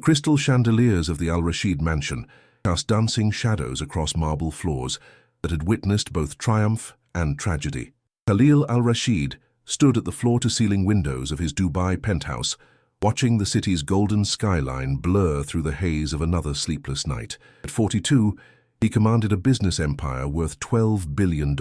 crystal chandeliers of the Al-Rashid mansion cast dancing shadows across marble floors that had witnessed both triumph and tragedy. Khalil Al-Rashid stood at the floor-to-ceiling windows of his Dubai penthouse, watching the city's golden skyline blur through the haze of another sleepless night. At 42, he commanded a business empire worth $12 billion,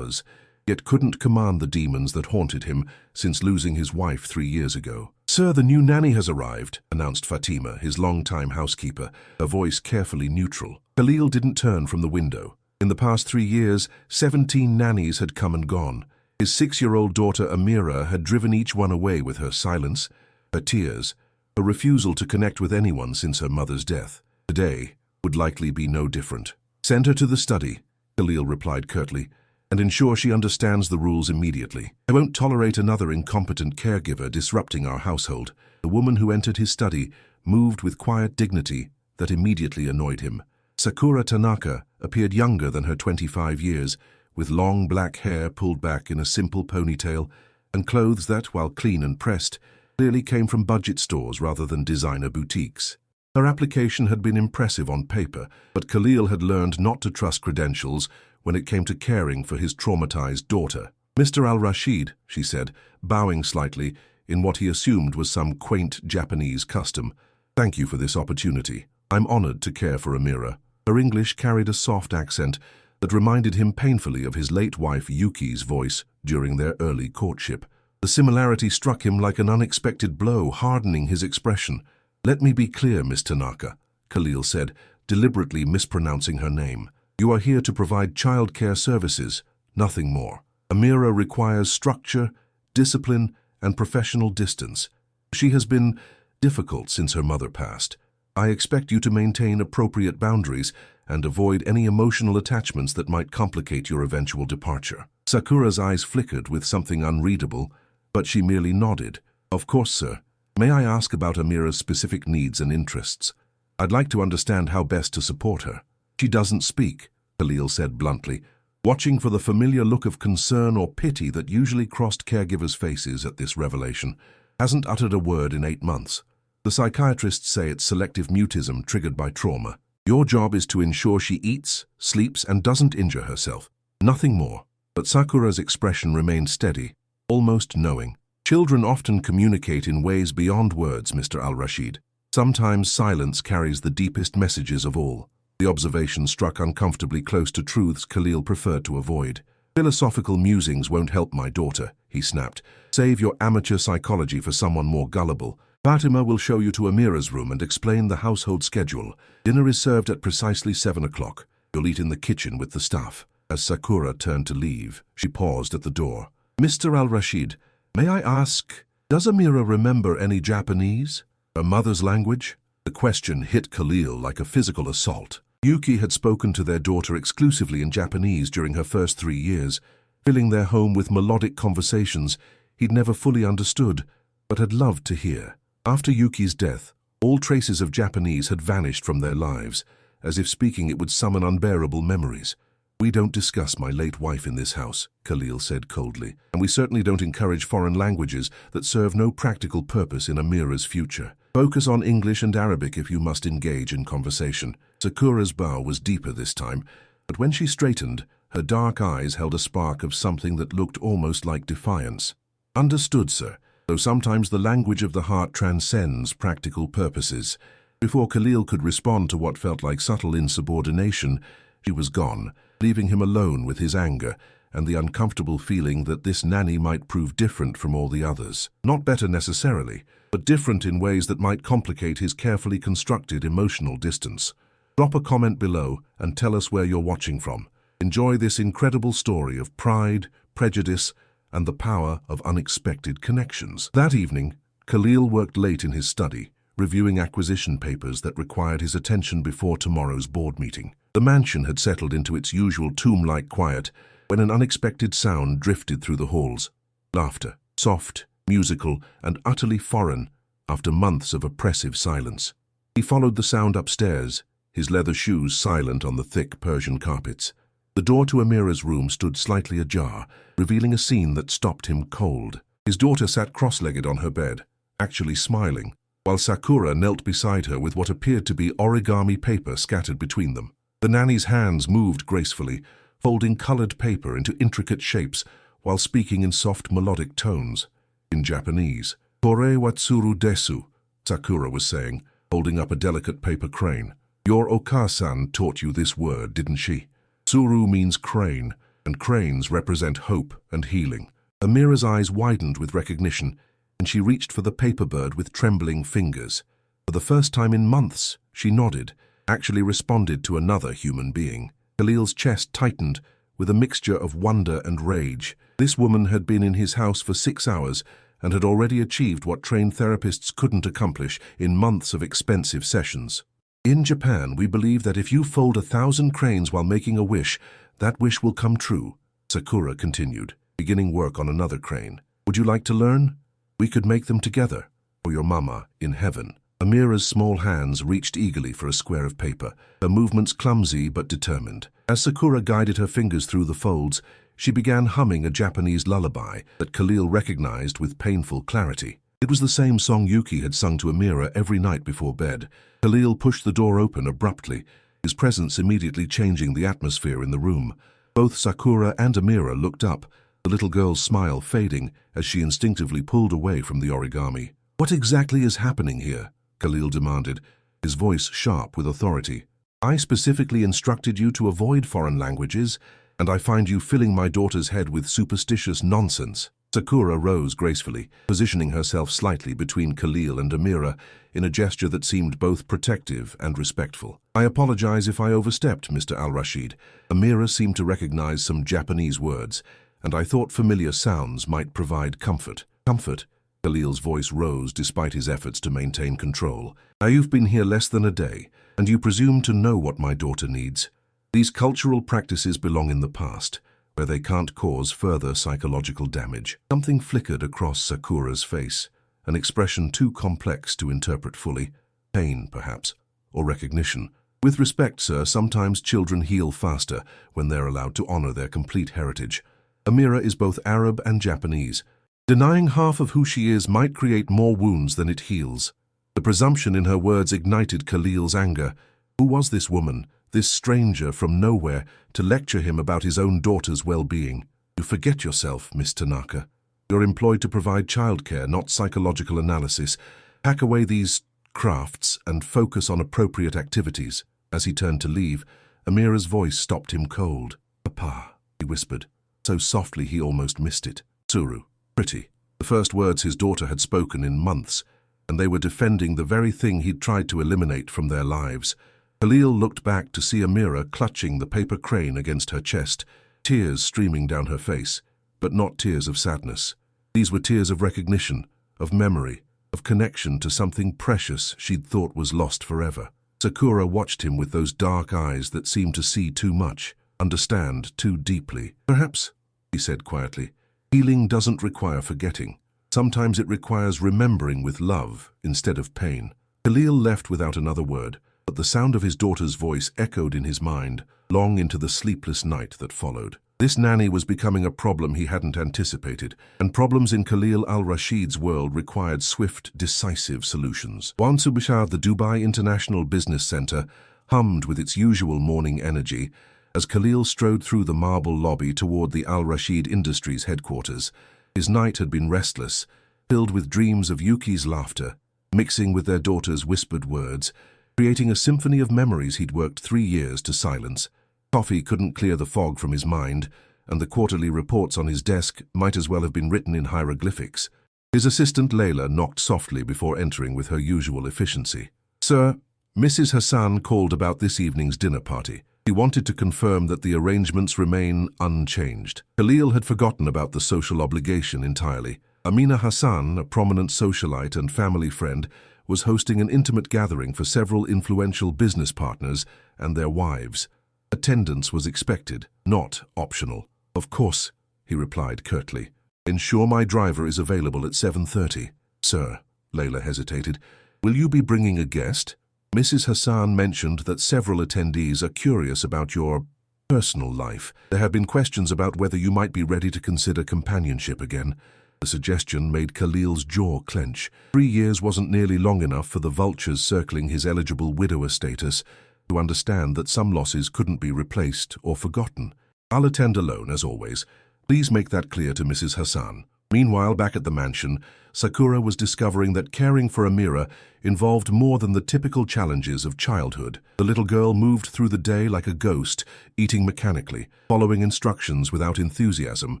yet couldn't command the demons that haunted him since losing his wife 3 years ago. "Sir, the new nanny has arrived," announced Fatima, his long-time housekeeper, her voice carefully neutral. Khalil didn't turn from the window. In the past 3 years, 17 nannies had come and gone. His 6-year-old daughter Amira had driven each one away with her silence, her tears, her refusal to connect with anyone since her mother's death. Today would likely be no different. "Send her to the study," Khalil replied curtly, "and ensure she understands the rules immediately. I won't tolerate another incompetent caregiver disrupting our household." The woman who entered his study moved with quiet dignity that immediately annoyed him. Sakura Tanaka appeared younger than her 25 years, with long black hair pulled back in a simple ponytail and clothes that, while clean and pressed, clearly came from budget stores rather than designer boutiques. Her application had been impressive on paper, but Khalil had learned not to trust credentials when it came to caring for his traumatized daughter. "Mr. Al-Rashid," she said, bowing slightly in what he assumed was some quaint Japanese custom, "thank you for this opportunity. I'm honored to care for Amira." Her English carried a soft accent that reminded him painfully of his late wife Yuki's voice during their early courtship. The similarity struck him like an unexpected blow, hardening his expression. "Let me be clear, Miss Tanaka," Khalil said, deliberately mispronouncing her name. "You are here to provide childcare services, nothing more. Amira requires structure, discipline, and professional distance. She has been difficult since her mother passed. I expect you to maintain appropriate boundaries and avoid any emotional attachments that might complicate your eventual departure." Sakura's eyes flickered with something unreadable, but she merely nodded. "Of course, sir. May I ask about Amira's specific needs and interests? I'd like to understand how best to support her." "She doesn't speak," Khalil said bluntly, watching for the familiar look of concern or pity that usually crossed caregivers' faces at this revelation. "Hasn't uttered a word in 8 months. The psychiatrists say it's selective mutism triggered by trauma. Your job is to ensure she eats, sleeps, and doesn't injure herself. Nothing more." But Sakura's expression remained steady, almost knowing. "Children often communicate in ways beyond words, Mr. Al-Rashid. Sometimes silence carries the deepest messages of all." The observation struck uncomfortably close to truths Khalil preferred to avoid. "Philosophical musings won't help my daughter," he snapped. "Save your amateur psychology for someone more gullible. Fatima will show you to Amira's room and explain the household schedule. Dinner is served at precisely 7 o'clock. You'll eat in the kitchen with the staff." As Sakura turned to leave, she paused at the door. "Mr. Al-Rashid, may I ask, does Amira remember any Japanese? Her mother's language?" The question hit Khalil like a physical assault. Yuki had spoken to their daughter exclusively in Japanese during her first 3 years, filling their home with melodic conversations he'd never fully understood, but had loved to hear. After Yuki's death, all traces of Japanese had vanished from their lives, as if speaking it would summon unbearable memories. "We don't discuss my late wife in this house," Khalil said coldly, "and we certainly don't encourage foreign languages that serve no practical purpose in Amira's future. Focus on English and Arabic if you must engage in conversation." Sakura's bow was deeper this time, but when she straightened, her dark eyes held a spark of something that looked almost like defiance. "Understood, sir. Though sometimes the language of the heart transcends practical purposes." Before Khalil could respond to what felt like subtle insubordination, she was gone, leaving him alone with his anger and the uncomfortable feeling that this nanny might prove different from all the others. Not better necessarily, but different in ways that might complicate his carefully constructed emotional distance. Drop a comment below and tell us where you're watching from. Enjoy this incredible story of pride, prejudice, and the power of unexpected connections. That evening, Khalil worked late in his study, reviewing acquisition papers that required his attention before tomorrow's board meeting. The mansion had settled into its usual tomb-like quiet when an unexpected sound drifted through the halls. Laughter, soft, musical, and utterly foreign after months of oppressive silence. He followed the sound upstairs, his leather shoes silent on the thick Persian carpets. The door to Amira's room stood slightly ajar, revealing a scene that stopped him cold. His daughter sat cross-legged on her bed, actually smiling, while Sakura knelt beside her with what appeared to be origami paper scattered between them. The nanny's hands moved gracefully, folding colored paper into intricate shapes while speaking in soft melodic tones. In Japanese, "Kore wa tsuru desu," Sakura was saying, holding up a delicate paper crane. "Your Oka-san taught you this word, didn't she? Tsuru means crane, and cranes represent hope and healing." Amira's eyes widened with recognition, and she reached for the paper bird with trembling fingers. For the first time in months, she nodded, actually responded to another human being. Khalil's chest tightened with a mixture of wonder and rage. This woman had been in his house for 6 hours and had already achieved what trained therapists couldn't accomplish in months of expensive sessions. "In Japan, we believe that if you fold 1,000 cranes while making a wish, that wish will come true," Sakura continued, beginning work on another crane. "Would you like to learn? We could make them together, for your mama in heaven." Amira's small hands reached eagerly for a square of paper, her movements clumsy but determined. As Sakura guided her fingers through the folds, she began humming a Japanese lullaby that Khalil recognized with painful clarity. It was the same song Yuki had sung to Amira every night before bed. Khalil pushed the door open abruptly, his presence immediately changing the atmosphere in the room. Both Sakura and Amira looked up, the little girl's smile fading as she instinctively pulled away from the origami. "What exactly is happening here?" Khalil demanded, his voice sharp with authority. "I specifically instructed you to avoid foreign languages, and I find you filling my daughter's head with superstitious nonsense." Sakura rose gracefully, positioning herself slightly between Khalil and Amira in a gesture that seemed both protective and respectful. "I apologize if I overstepped, Mr. Al-Rashid." Amira seemed to recognize some Japanese words, and I thought familiar sounds might provide comfort. "Comfort?" Khalil's voice rose despite his efforts to maintain control. "Now you've been here less than a day, and you presume to know what my daughter needs. These cultural practices belong in the past, where they can't cause further psychological damage." Something flickered across Sakura's face, an expression too complex to interpret fully. Pain, perhaps, or recognition. "With respect, sir, sometimes children heal faster when they're allowed to honor their complete heritage. Amira is both Arab and Japanese. Denying half of who she is might create more wounds than it heals." The presumption in her words ignited Khalil's anger. Who was this woman, this stranger from nowhere, to lecture him about his own daughter's well-being? "You forget yourself, Miss Tanaka. You're employed to provide childcare, not psychological analysis. Pack away these crafts and focus on appropriate activities." As he turned to leave, Amira's voice stopped him cold. "Papa," he whispered, so softly he almost missed it. "Tsuru. Pretty." The first words his daughter had spoken in months, and they were defending the very thing he'd tried to eliminate from their lives. Khalil looked back to see Amira clutching the paper crane against her chest, tears streaming down her face, but not tears of sadness. These were tears of recognition, of memory, of connection to something precious she'd thought was lost forever. Sakura watched him with those dark eyes that seemed to see too much, understand too deeply. "Perhaps," he said quietly, "healing doesn't require forgetting. Sometimes it requires remembering with love instead of pain." Khalil left without another word, but the sound of his daughter's voice echoed in his mind long into the sleepless night that followed. This nanny was becoming a problem he hadn't anticipated, and problems in Khalil Al-Rashid's world required swift, decisive solutions. Wan Subashar, the Dubai International Business Center, hummed with its usual morning energy as Khalil strode through the marble lobby toward the Al-Rashid Industries headquarters. His night had been restless, filled with dreams of Yuki's laughter, mixing with their daughter's whispered words, creating a symphony of memories he'd worked 3 years to silence. Coffee couldn't clear the fog from his mind, and the quarterly reports on his desk might as well have been written in hieroglyphics. His assistant Layla knocked softly before entering with her usual efficiency. "Sir, Mrs. Hassan called about this evening's dinner party. He wanted to confirm that the arrangements remain unchanged." Khalil had forgotten about the social obligation entirely. Amina Hassan, a prominent socialite and family friend, was hosting an intimate gathering for several influential business partners and their wives. Attendance was expected, not optional. "Of course," he replied curtly. "Ensure my driver is available at 7:30. "Sir," Layla hesitated, "will you be bringing a guest? Mrs. Hassan mentioned that several attendees are curious about your personal life. There have been questions about whether you might be ready to consider companionship again." The suggestion made Khalil's jaw clench. 3 years wasn't nearly long enough for the vultures circling his eligible widower status to understand that some losses couldn't be replaced or forgotten. "I'll attend alone, as always. Please make that clear to Mrs. Hassan." Meanwhile, back at the mansion, Sakura was discovering that caring for Amira involved more than the typical challenges of childhood. The little girl moved through the day like a ghost, eating mechanically, following instructions without enthusiasm,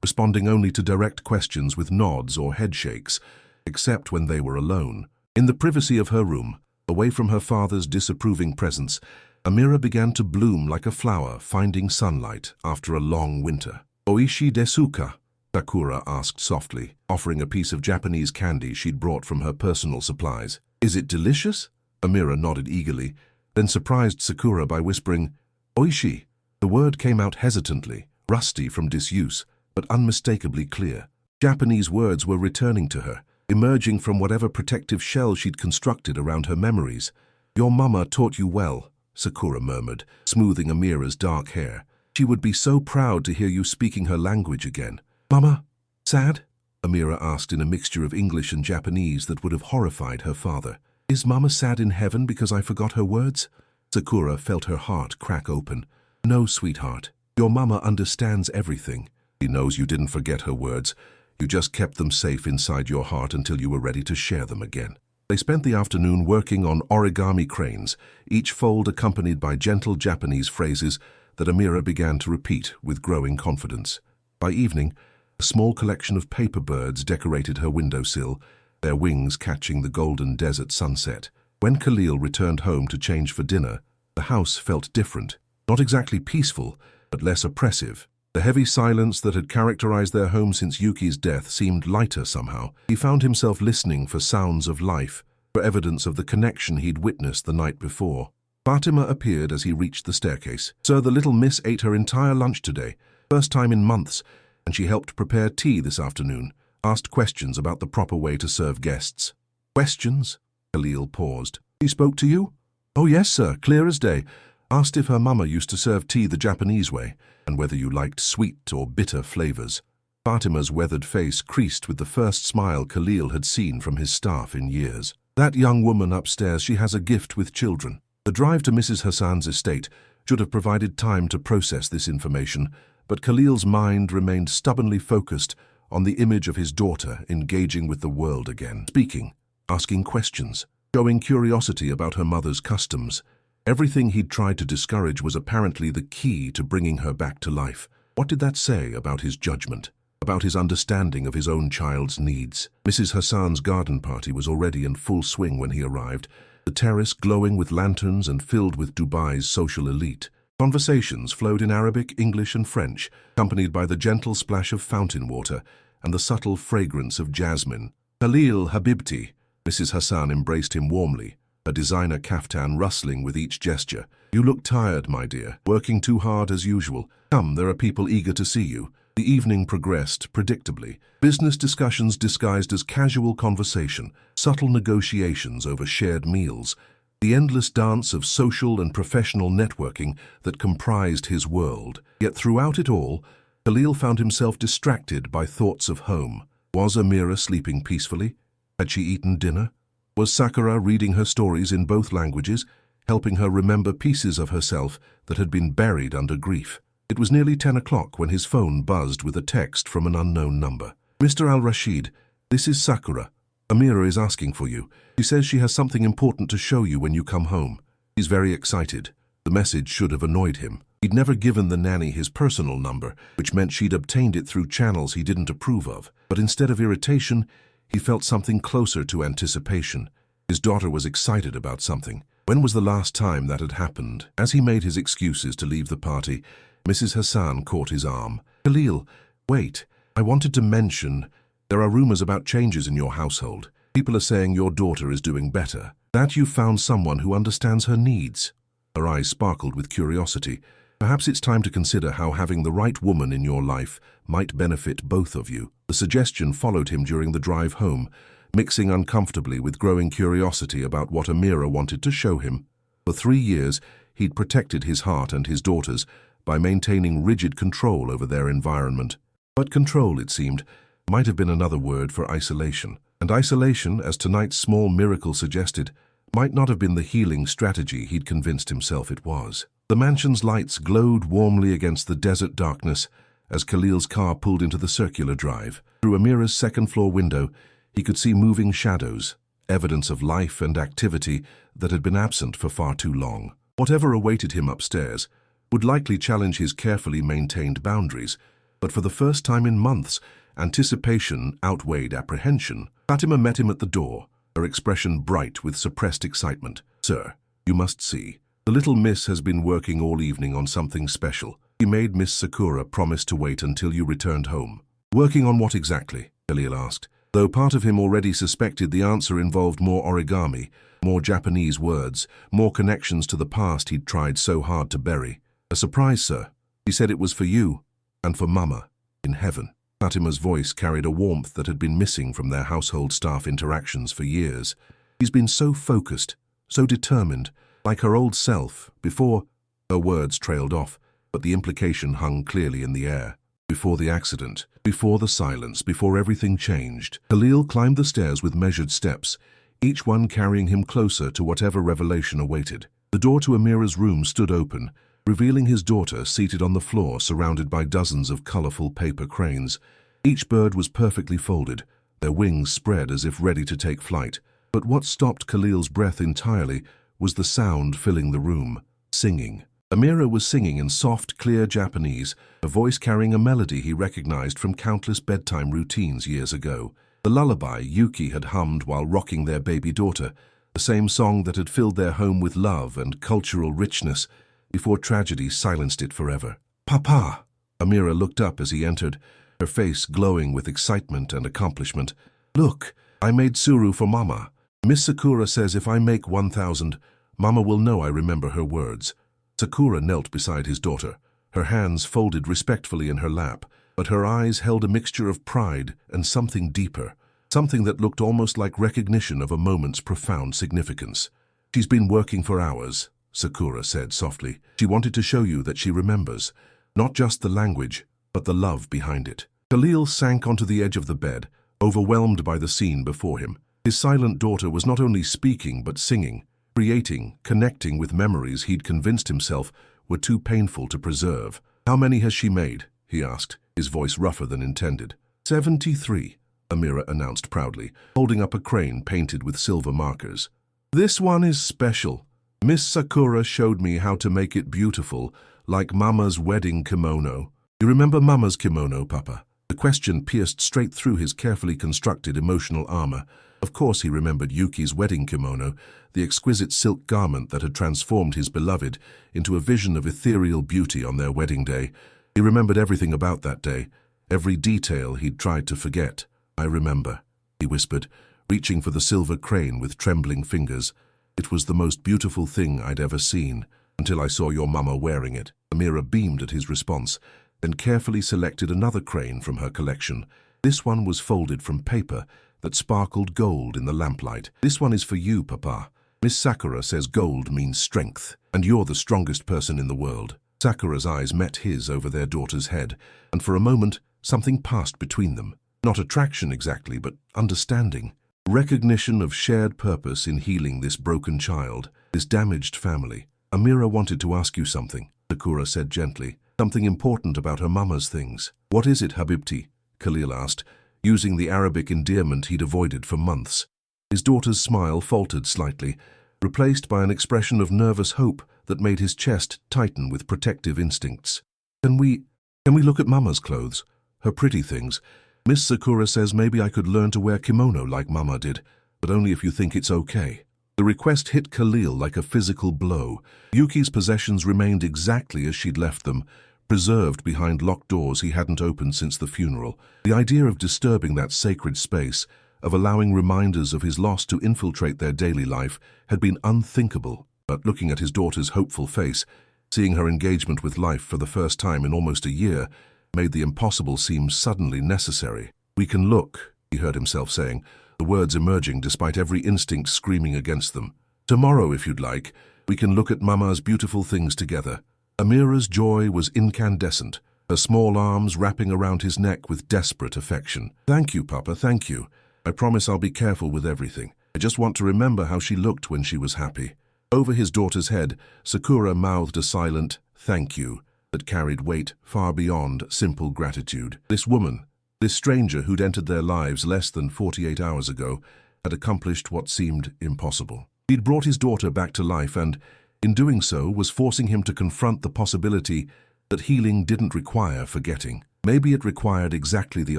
responding only to direct questions with nods or headshakes, except when they were alone. In the privacy of her room, away from her father's disapproving presence, Amira began to bloom like a flower finding sunlight after a long winter. "Oishi desu ka?" Sakura asked softly, offering a piece of Japanese candy she'd brought from her personal supplies. "Is it delicious?" Amira nodded eagerly, then surprised Sakura by whispering, "Oishi." The word came out hesitantly, rusty from disuse, but unmistakably clear. Japanese words were returning to her, emerging from whatever protective shell she'd constructed around her memories. "Your mama taught you well," Sakura murmured, smoothing Amira's dark hair. "She would be so proud to hear you speaking her language again." "Mama, sad?" Amira asked in a mixture of English and Japanese that would have horrified her father. "Is Mama sad in heaven because I forgot her words?" Sakura felt her heart crack open. "No, sweetheart. Your mama understands everything. She knows you didn't forget her words. You just kept them safe inside your heart until you were ready to share them again." They spent the afternoon working on origami cranes, each fold accompanied by gentle Japanese phrases that Amira began to repeat with growing confidence. By evening, a small collection of paper birds decorated her windowsill, their wings catching the golden desert sunset. When Khalil returned home to change for dinner, the house felt different. Not exactly peaceful, but less oppressive. The heavy silence that had characterized their home since Yuki's death seemed lighter somehow. He found himself listening for sounds of life, for evidence of the connection he'd witnessed the night before. Fatima appeared as he reached the staircase. "Sir, the little miss ate her entire lunch today, first time in months, and she helped prepare tea this afternoon, asked questions about the proper way to serve guests." "Questions?" Khalil paused. "She spoke to you?" "Oh yes, sir, clear as day. Asked if her mama used to serve tea the Japanese way, and whether you liked sweet or bitter flavors." Fatima's weathered face creased with the first smile Khalil had seen from his staff in years. "That young woman upstairs, she has a gift with children." The drive to Mrs. Hassan's estate should have provided time to process this information, but Khalil's mind remained stubbornly focused on the image of his daughter engaging with the world again, speaking, asking questions, showing curiosity about her mother's customs. Everything he'd tried to discourage was apparently the key to bringing her back to life. What did that say about his judgment, about his understanding of his own child's needs? Mrs. Hassan's garden party was already in full swing when he arrived, the terrace glowing with lanterns and filled with Dubai's social elite. Conversations flowed in Arabic, English, and French, accompanied by the gentle splash of fountain water and the subtle fragrance of jasmine. "Khalil Habibti," Mrs. Hassan embraced him warmly, her designer kaftan rustling with each gesture. "You look tired, my dear, working too hard as usual. Come, there are people eager to see you." The evening progressed predictably. Business discussions disguised as casual conversation, subtle negotiations over shared meals, the endless dance of social and professional networking that comprised his world. Yet throughout it all, Khalil found himself distracted by thoughts of home. Was Amira sleeping peacefully? Had she eaten dinner? Was Sakura reading her stories in both languages, helping her remember pieces of herself that had been buried under grief? It was nearly 10 o'clock when his phone buzzed with a text from an unknown number. "Mr. Al-Rashid, this is Sakura. Amira is asking for you. She says she has something important to show you when you come home. She's very excited." The message should have annoyed him. He'd never given the nanny his personal number, which meant she'd obtained it through channels he didn't approve of. But instead of irritation, he felt something closer to anticipation. His daughter was excited about something. When was the last time that had happened? As he made his excuses to leave the party, Mrs. Hassan caught his arm. "Khalil, wait. I wanted to mention, there are rumors about changes in your household. People are saying your daughter is doing better, that you've found someone who understands her needs." Her eyes sparkled with curiosity. "Perhaps it's time to consider how having the right woman in your life might benefit both of you." The suggestion followed him during the drive home, mixing uncomfortably with growing curiosity about what Amira wanted to show him. For 3 years, he'd protected his heart and his daughter's by maintaining rigid control over their environment. But control, it seemed, might have been another word for isolation. And isolation, as tonight's small miracle suggested, might not have been the healing strategy he'd convinced himself it was. The mansion's lights glowed warmly against the desert darkness as Khalil's car pulled into the circular drive. Through Amira's second-floor window, he could see moving shadows, evidence of life and activity that had been absent for far too long. Whatever awaited him upstairs would likely challenge his carefully maintained boundaries, but for the first time in months, anticipation outweighed apprehension. Fatima met him at the door, her expression bright with suppressed excitement. "Sir, you must see. The little miss has been working all evening on something special. She made Miss Sakura promise to wait until you returned home." "Working on what exactly?" Khalil asked, though part of him already suspected the answer involved more origami, more Japanese words, more connections to the past he'd tried so hard to bury. "A surprise, sir. He said it was for you, and for Mama, in heaven." Fatima's voice carried a warmth that had been missing from their household staff interactions for years. "He's been so focused, so determined, like her old self, before—" Her words trailed off, but the implication hung clearly in the air. Before the accident, before the silence, before everything changed. Khalil climbed the stairs with measured steps, each one carrying him closer to whatever revelation awaited. The door to Amira's room stood open, revealing his daughter seated on the floor surrounded by dozens of colorful paper cranes. Each bird was perfectly folded, their wings spread as if ready to take flight. But what stopped Khalil's breath entirely was the sound filling the room. Singing. Amira was singing in soft, clear Japanese, a voice carrying a melody he recognized from countless bedtime routines years ago. The lullaby Yuki had hummed while rocking their baby daughter, the same song that had filled their home with love and cultural richness before tragedy silenced it forever. "Papa!" Amira looked up as he entered, her face glowing with excitement and accomplishment. "Look, I made suru for Mama. Miss Sakura says if I make 1,000, Mama will know I remember her words." Sakura knelt beside his daughter, her hands folded respectfully in her lap, but her eyes held a mixture of pride and something deeper, something that looked almost like recognition of a moment's profound significance. "She's been working for hours," Sakura said softly. "She wanted to show you that she remembers, not just the language, but the love behind it." Khalil sank onto the edge of the bed, overwhelmed by the scene before him. His silent daughter was not only speaking but singing, creating, connecting with memories he'd convinced himself were too painful to preserve. "How many has she made?" he asked, his voice rougher than intended. 73, Amira announced proudly, holding up a crane painted with silver markers. "This one is special. Miss Sakura showed me how to make it beautiful, like Mama's wedding kimono." "You remember Mama's kimono, Papa?" The question pierced straight through his carefully constructed emotional armor. Of course he remembered Yuki's wedding kimono, the exquisite silk garment that had transformed his beloved into a vision of ethereal beauty on their wedding day. He remembered everything about that day, every detail he'd tried to forget. "I remember," he whispered, reaching for the silver crane with trembling fingers. "It was the most beautiful thing I'd ever seen, until I saw your Mama wearing it." Amira beamed at his response, then carefully selected another crane from her collection. This one was folded from paper that sparkled gold in the lamplight. "This one is for you, Papa. Miss Sakura says gold means strength, and you're the strongest person in the world." Sakura's eyes met his over their daughter's head, and for a moment, something passed between them. Not attraction exactly, but understanding. Recognition of shared purpose in healing this broken child, this damaged family. "Amira wanted to ask you something," Sakura said gently. "Something important about her Mama's things." "What is it, Habibti?" Khalil asked, using the Arabic endearment he'd avoided for months. His daughter's smile faltered slightly, replaced by an expression of nervous hope that made his chest tighten with protective instincts. Can we look at Mama's clothes? Her pretty things. Miss Sakura says maybe I could learn to wear kimono like Mama did, but only if you think it's okay." The request hit Khalil like a physical blow. Yuki's possessions remained exactly as she'd left them, preserved behind locked doors he hadn't opened since the funeral. The idea of disturbing that sacred space, of allowing reminders of his loss to infiltrate their daily life, had been unthinkable. But looking at his daughter's hopeful face, seeing her engagement with life for the first time in almost a year, made the impossible seem suddenly necessary. "We can look," he heard himself saying, the words emerging despite every instinct screaming against them. "Tomorrow, if you'd like, we can look at Mama's beautiful things together." Amira's joy was incandescent, her small arms wrapping around his neck with desperate affection. "Thank you, Papa, thank you. I promise I'll be careful with everything. I just want to remember how she looked when she was happy." Over his daughter's head, Sakura mouthed a silent "thank you" that carried weight far beyond simple gratitude. This woman, this stranger who'd entered their lives less than 48 hours ago, had accomplished what seemed impossible. He'd brought his daughter back to life and, in doing so, was forcing him to confront the possibility that healing didn't require forgetting. Maybe it required exactly the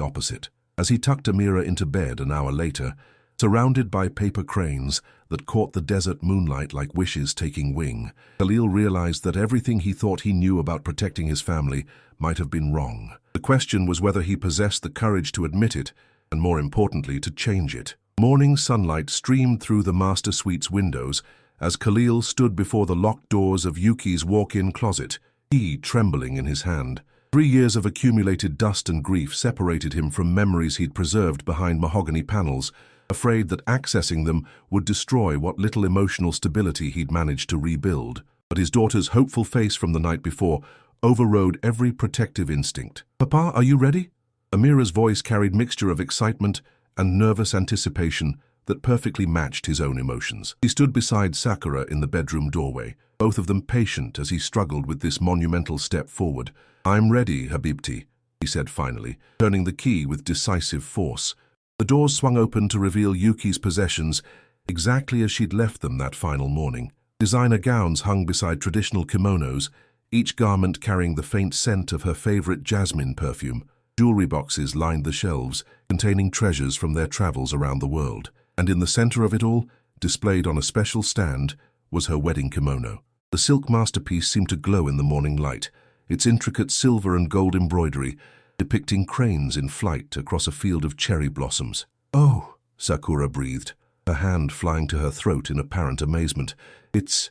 opposite. As he tucked Amira into bed an hour later, surrounded by paper cranes that caught the desert moonlight like wishes taking wing, Khalil realized that everything he thought he knew about protecting his family might have been wrong. The question was whether he possessed the courage to admit it, and more importantly, to change it. Morning sunlight streamed through the master suite's windows as Khalil stood before the locked doors of Yuki's walk-in closet, key trembling in his hand. 3 years of accumulated dust and grief separated him from memories he'd preserved behind mahogany panels, afraid that accessing them would destroy what little emotional stability he'd managed to rebuild. But his daughter's hopeful face from the night before overrode every protective instinct. "Papa, are you ready?" Amira's voice carried mixture of excitement and nervous anticipation that perfectly matched his own emotions. He stood beside Sakura in the bedroom doorway, both of them patient as he struggled with this monumental step forward. "I'm ready, Habibti," he said finally, turning the key with decisive force. The doors swung open to reveal Yuki's possessions exactly as she'd left them that final morning. Designer gowns hung beside traditional kimonos, each garment carrying the faint scent of her favorite jasmine perfume. Jewelry boxes lined the shelves, containing treasures from their travels around the world. And in the center of it all, displayed on a special stand, was her wedding kimono. The silk masterpiece seemed to glow in the morning light, its intricate silver and gold embroidery depicting cranes in flight across a field of cherry blossoms. "Oh," Sakura breathed, her hand flying to her throat in apparent amazement. It's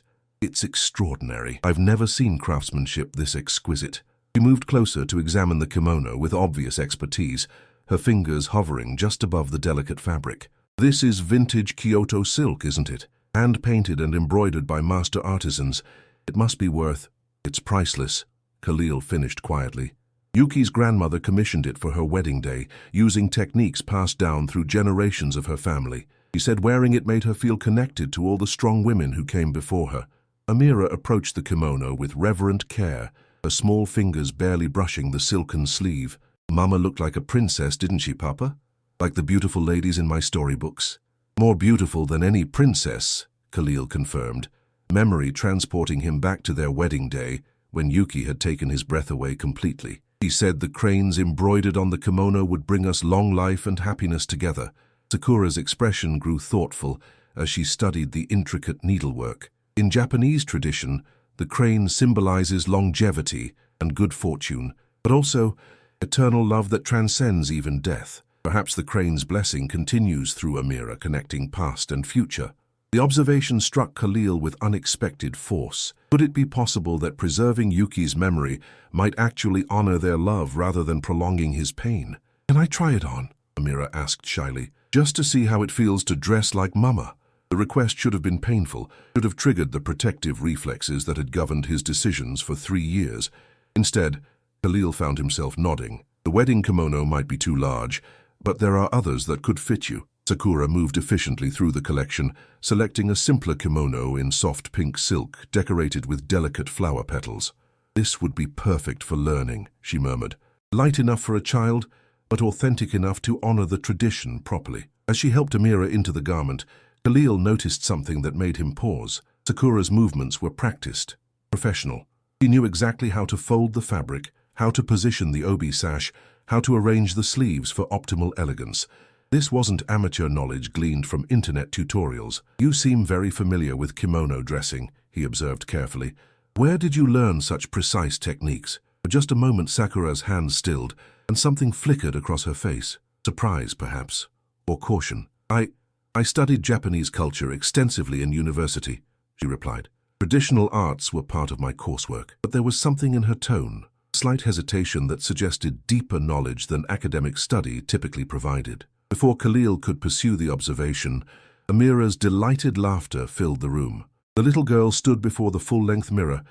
extraordinary. I've never seen craftsmanship this exquisite." She moved closer to examine the kimono with obvious expertise, her fingers hovering just above the delicate fabric. "This is vintage Kyoto silk, isn't it? Hand-painted and embroidered by master artisans. It must be worth—" "It's priceless," Khalil finished quietly. Yuki's grandmother commissioned it for her wedding day, using techniques passed down through generations of her family. She said wearing it made her feel connected to all the strong women who came before her. Amira approached the kimono with reverent care, her small fingers barely brushing the silken sleeve. "Mama looked like a princess, didn't she, Papa? Like the beautiful ladies in my storybooks?" "More beautiful than any princess," Khalil confirmed, memory transporting him back to their wedding day when Yuki had taken his breath away completely. He said the cranes embroidered on the kimono would bring us long life and happiness together. Sakura's expression grew thoughtful as she studied the intricate needlework. In Japanese tradition, the crane symbolizes longevity and good fortune, but also eternal love that transcends even death. Perhaps the crane's blessing continues through Amira, connecting past and future. The observation struck Khalil with unexpected force. Could it be possible that preserving Yuki's memory might actually honor their love rather than prolonging his pain? "Can I try it on?" Amira asked shyly. "Just to see how it feels to dress like Mama." The request should have been painful, should have triggered the protective reflexes that had governed his decisions for 3 years. Instead, Khalil found himself nodding. "The wedding kimono might be too large, but there are others that could fit you." Sakura moved efficiently through the collection, selecting a simpler kimono in soft pink silk decorated with delicate flower petals. "This would be perfect for learning," she murmured. "Light enough for a child, but authentic enough to honor the tradition properly." As she helped Amira into the garment, Khalil noticed something that made him pause. Sakura's movements were practiced, professional. She knew exactly how to fold the fabric, how to position the obi sash, how to arrange the sleeves for optimal elegance. This wasn't amateur knowledge gleaned from internet tutorials. "You seem very familiar with kimono dressing," he observed carefully. "Where did you learn such precise techniques?" For just a moment Sakura's hand stilled, and something flickered across her face. Surprise, perhaps, or caution. I studied Japanese culture extensively in university," she replied. "Traditional arts were part of my coursework." But there was something in her tone, slight hesitation that suggested deeper knowledge than academic study typically provided. Before Khalil could pursue the observation, Amira's delighted laughter filled the room. The little girl stood before the full-length mirror,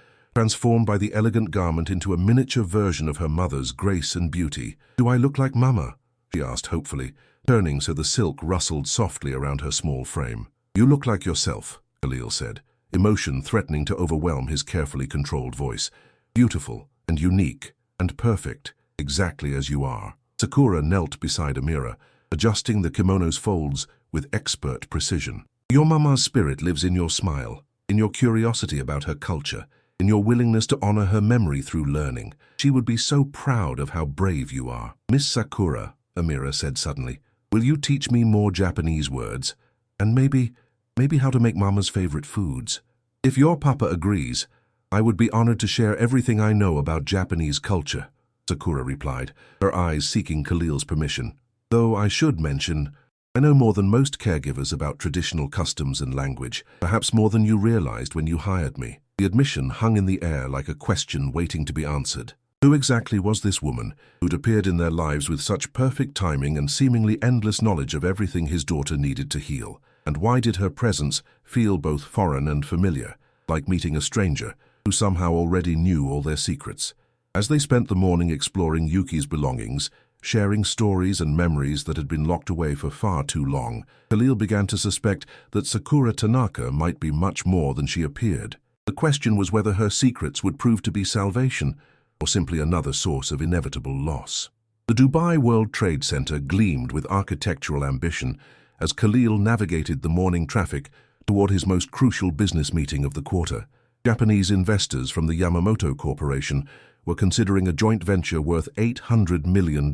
transformed by the elegant garment into a miniature version of her mother's grace and beauty. "Do I look like Mama?" she asked hopefully, turning so the silk rustled softly around her small frame. "You look like yourself," Khalil said, emotion threatening to overwhelm his carefully controlled voice. "Beautiful and unique and perfect, exactly as you are." Sakura knelt beside Amira, adjusting the kimono's folds with expert precision. "Your Mama's spirit lives in your smile, in your curiosity about her culture, in your willingness to honor her memory through learning. She would be so proud of how brave you are." "Miss Sakura," Amira said suddenly, "will you teach me more Japanese words? And maybe how to make Mama's favorite foods?" "If your papa agrees, I would be honored to share everything I know about Japanese culture," Sakura replied, her eyes seeking Khalil's permission. "Though I should mention, I know more than most caregivers about traditional customs and language, perhaps more than you realized when you hired me." The admission hung in the air like a question waiting to be answered. Who exactly was this woman who'd appeared in their lives with such perfect timing and seemingly endless knowledge of everything his daughter needed to heal? And why did her presence feel both foreign and familiar, like meeting a stranger who somehow already knew all their secrets? As they spent the morning exploring Yuki's belongings, sharing stories and memories that had been locked away for far too long, Khalil began to suspect that Sakura Tanaka might be much more than she appeared. The question was whether her secrets would prove to be salvation or simply another source of inevitable loss. The Dubai World Trade Center gleamed with architectural ambition as Khalil navigated the morning traffic toward his most crucial business meeting of the quarter. Japanese investors from the Yamamoto Corporation were considering a joint venture worth $800 million,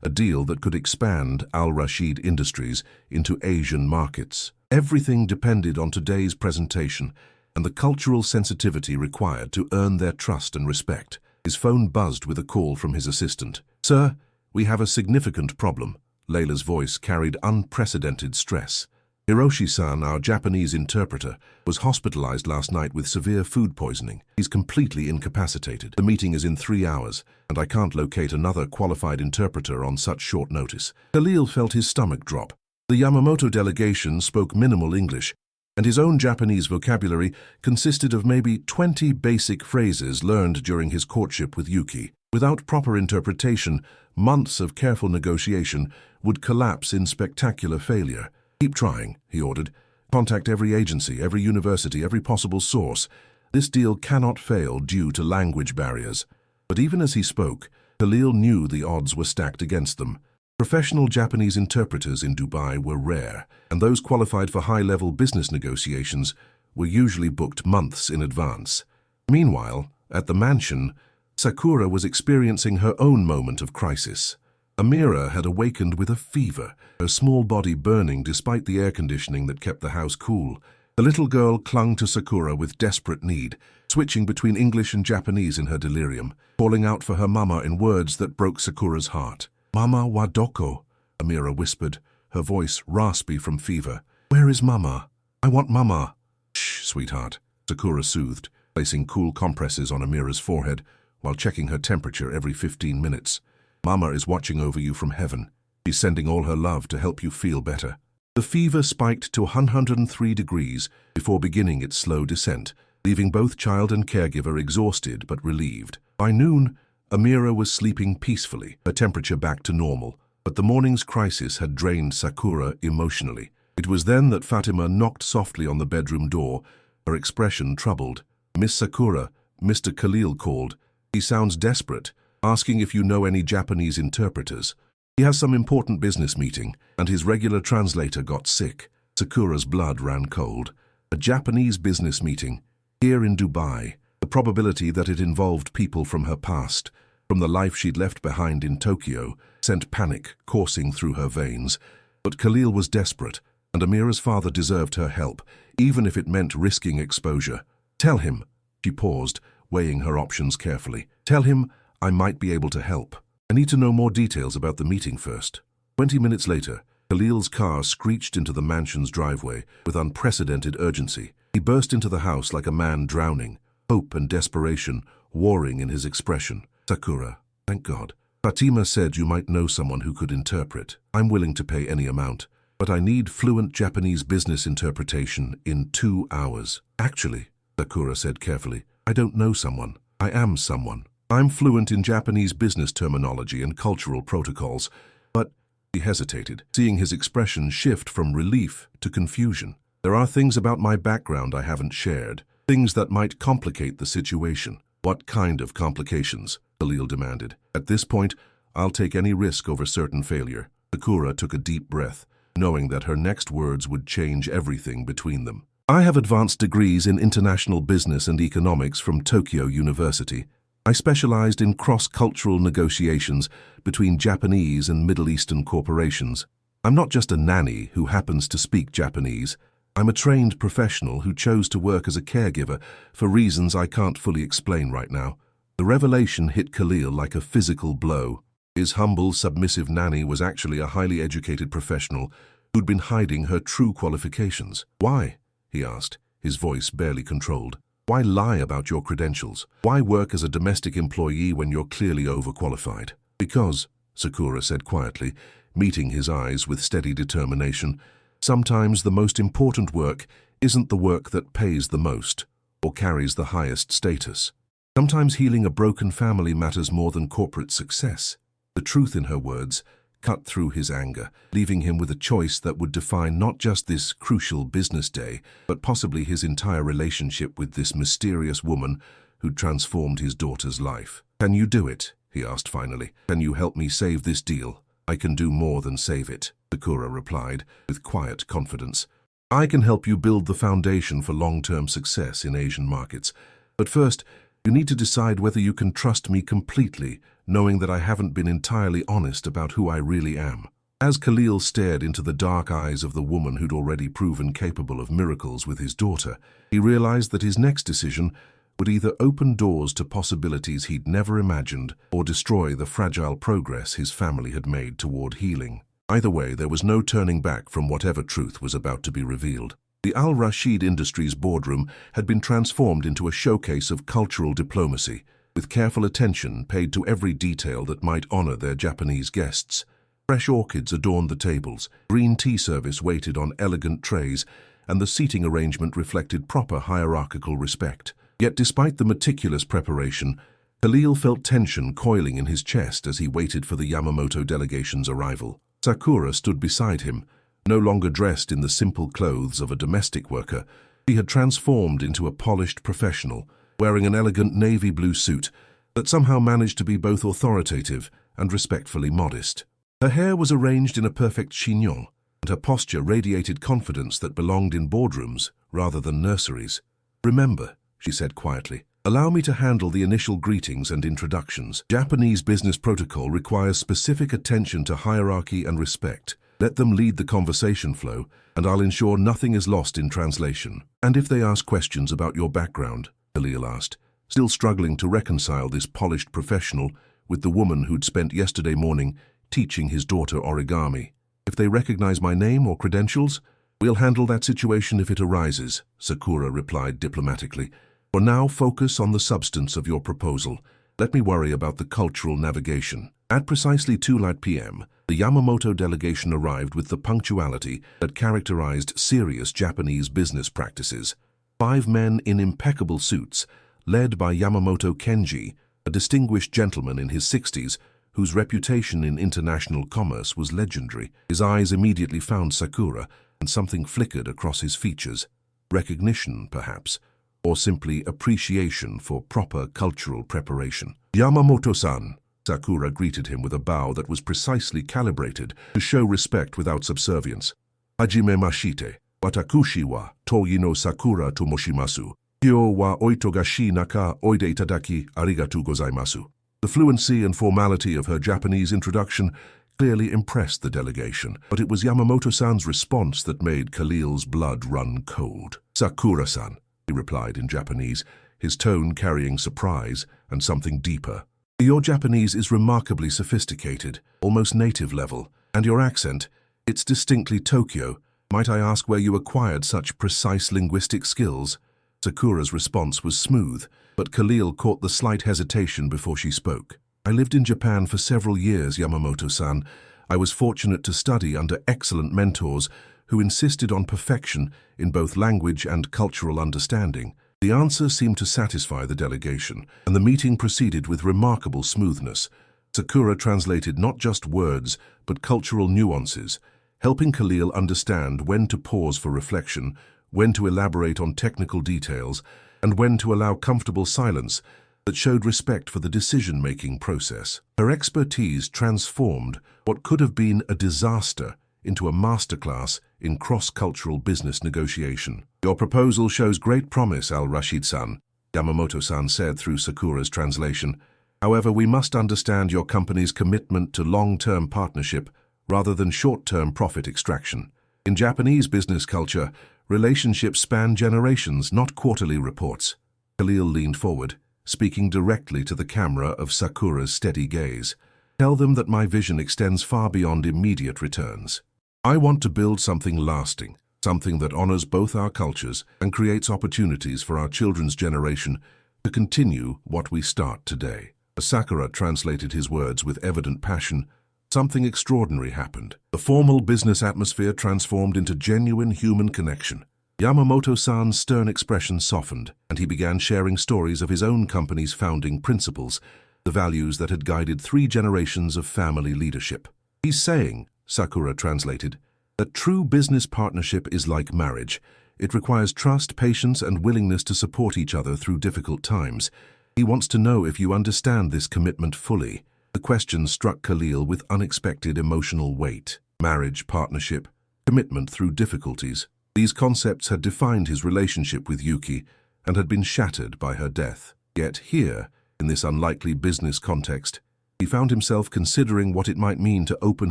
a deal that could expand Al-Rashid Industries into Asian markets. Everything depended on today's presentation and the cultural sensitivity required to earn their trust and respect. His phone buzzed with a call from his assistant. "Sir, we have a significant problem." Layla's voice carried unprecedented stress. "Hiroshi-san, our Japanese interpreter, was hospitalized last night with severe food poisoning. He's completely incapacitated. The meeting is in 3 hours, and I can't locate another qualified interpreter on such short notice." Khalil felt his stomach drop. The Yamamoto delegation spoke minimal English, and his own Japanese vocabulary consisted of maybe 20 basic phrases learned during his courtship with Yuki. Without proper interpretation, months of careful negotiation would collapse in spectacular failure. "Keep trying," he ordered. "Contact every agency, every university, every possible source. This deal cannot fail due to language barriers." But even as he spoke, Khalil knew the odds were stacked against them. Professional Japanese interpreters in Dubai were rare, and those qualified for high-level business negotiations were usually booked months in advance. Meanwhile, at the mansion, Sakura was experiencing her own moment of crisis. Amira had awakened with a fever, her small body burning despite the air conditioning that kept the house cool. The little girl clung to Sakura with desperate need, switching between English and Japanese in her delirium, calling out for her mama in words that broke Sakura's heart. "Mama wa doko?" Amira whispered, her voice raspy from fever. "Where is Mama? I want Mama." "Shh, sweetheart," Sakura soothed, placing cool compresses on Amira's forehead while checking her temperature every 15 minutes. "Mama is watching over you from heaven. She's sending all her love to help you feel better." The fever spiked to 103 degrees before beginning its slow descent, leaving both child and caregiver exhausted but relieved. By noon, Amira was sleeping peacefully, her temperature back to normal, but the morning's crisis had drained Sakura emotionally. It was then that Fatima knocked softly on the bedroom door, her expression troubled. "Miss Sakura," Mr. Khalil called. "He sounds desperate, asking if you know any Japanese interpreters. He has some important business meeting, and his regular translator got sick." Sakura's blood ran cold. A Japanese business meeting, here in Dubai. The probability that it involved people from her past, from the life she'd left behind in Tokyo, sent panic coursing through her veins. But Khalil was desperate, and Amira's father deserved her help, even if it meant risking exposure. "Tell him," she paused, weighing her options carefully. "Tell him I might be able to help. I need to know more details about the meeting first." 20 minutes later, Khalil's car screeched into the mansion's driveway with unprecedented urgency. He burst into the house like a man drowning, hope and desperation warring in his expression. "Sakura, thank God. Fatima said you might know someone who could interpret. I'm willing to pay any amount, but I need fluent Japanese business interpretation in 2 hours." "Actually," Sakura said carefully, I don't know someone. I am someone. I'm fluent in Japanese business terminology and cultural protocols, but he hesitated, seeing his expression shift from relief to confusion. There are things about my background I haven't shared, things that might complicate the situation. What kind of complications? Khalil demanded. At this point, I'll take any risk over certain failure. Sakura took a deep breath, knowing that her next words would change everything between them. I have advanced degrees in international business and economics from Tokyo University. I specialized in cross-cultural negotiations between Japanese and Middle Eastern corporations. I'm not just a nanny who happens to speak Japanese. I'm a trained professional who chose to work as a caregiver for reasons I can't fully explain right now. The revelation hit Khalil like a physical blow. His humble, submissive nanny was actually a highly educated professional who'd been hiding her true qualifications. Why? He asked, his voice barely controlled. Why lie about your credentials? Why work as a domestic employee when you're clearly overqualified? Because, Sakura said quietly, meeting his eyes with steady determination, sometimes the most important work isn't the work that pays the most or carries the highest status. Sometimes healing a broken family matters more than corporate success. The truth in her words cut through his anger, leaving him with a choice that would define not just this crucial business day, but possibly his entire relationship with this mysterious woman who'd transformed his daughter's life. Can you do it? He asked finally. Can you help me save this deal? I can do more than save it, Sakura replied, with quiet confidence. I can help you build the foundation for long-term success in Asian markets. But first, you need to decide whether you can trust me completely, knowing that I haven't been entirely honest about who I really am. As Khalil stared into the dark eyes of the woman who'd already proven capable of miracles with his daughter, he realized that his next decision would either open doors to possibilities he'd never imagined or destroy the fragile progress his family had made toward healing. Either way, there was no turning back from whatever truth was about to be revealed. The Al-Rashid Industries boardroom had been transformed into a showcase of cultural diplomacy, with careful attention paid to every detail that might honor their Japanese guests. Fresh orchids adorned the tables, green tea service waited on elegant trays, and the seating arrangement reflected proper hierarchical respect. Yet despite the meticulous preparation, Khalil felt tension coiling in his chest as he waited for the Yamamoto delegation's arrival. Sakura stood beside him, no longer dressed in the simple clothes of a domestic worker. She had transformed into a polished professional, wearing an elegant navy blue suit that somehow managed to be both authoritative and respectfully modest. Her hair was arranged in a perfect chignon, and her posture radiated confidence that belonged in boardrooms rather than nurseries. Remember, she said quietly, allow me to handle the initial greetings and introductions. Japanese business protocol requires specific attention to hierarchy and respect. Let them lead the conversation flow, and I'll ensure nothing is lost in translation. And if they ask questions about your background, Khalil asked, still struggling to reconcile this polished professional with the woman who'd spent yesterday morning teaching his daughter origami. If they recognize my name or credentials, we'll handle that situation if it arises, Sakura replied diplomatically. For now, focus on the substance of your proposal. Let me worry about the cultural navigation. At precisely 2:00 p.m., the Yamamoto delegation arrived with the punctuality that characterized serious Japanese business practices. 5 men in impeccable suits, led by Yamamoto Kenji, a distinguished gentleman in his 60s, whose reputation in international commerce was legendary. His eyes immediately found Sakura, and something flickered across his features. Recognition, perhaps, or simply appreciation for proper cultural preparation. Yamamoto-san, Sakura greeted him with a bow that was precisely calibrated to show respect without subservience. Hajimemashite, watakushi wa Toyi no Sakura to moshimasu. Kyo wa oitogashi naka oide itadaki arigatou gozaimasu. The fluency and formality of her Japanese introduction clearly impressed the delegation, but it was Yamamoto-san's response that made Khalil's blood run cold. Sakura-san, he replied in Japanese, his tone carrying surprise and something deeper. Your Japanese is remarkably sophisticated, almost native level, and your accent, it's distinctly Tokyo. Might I ask where you acquired such precise linguistic skills? Sakura's response was smooth, but Khalil caught the slight hesitation before she spoke. I lived in Japan for several years, Yamamoto-san. I was fortunate to study under excellent mentors who insisted on perfection in both language and cultural understanding. The answer seemed to satisfy the delegation, and the meeting proceeded with remarkable smoothness. Sakura translated not just words, but cultural nuances, helping Khalil understand when to pause for reflection, when to elaborate on technical details, and when to allow comfortable silence that showed respect for the decision-making process. Her expertise transformed what could have been a disaster into a masterclass in cross-cultural business negotiation. "Your proposal shows great promise, Al-Rashid-san," Yamamoto-san said through Sakura's translation. "However, we must understand your company's commitment to long-term partnership rather than short-term profit extraction. In Japanese business culture, relationships span generations, not quarterly reports." Khalil leaned forward, speaking directly to the camera of Sakura's steady gaze. "Tell them that my vision extends far beyond immediate returns. I want to build something lasting, something that honors both our cultures and creates opportunities for our children's generation to continue what we start today." As Sakura translated his words with evident passion, something extraordinary happened. The formal business atmosphere transformed into genuine human connection. Yamamoto-san's stern expression softened, and he began sharing stories of his own company's founding principles, the values that had guided 3 generations of family leadership. "He's saying," Sakura translated, "that true business partnership is like marriage. It requires trust, patience, and willingness to support each other through difficult times. He wants to know if you understand this commitment fully." The question struck Khalil with unexpected emotional weight. Marriage, partnership, commitment through difficulties. These concepts had defined his relationship with Yuki and had been shattered by her death. Yet here, in this unlikely business context, he found himself considering what it might mean to open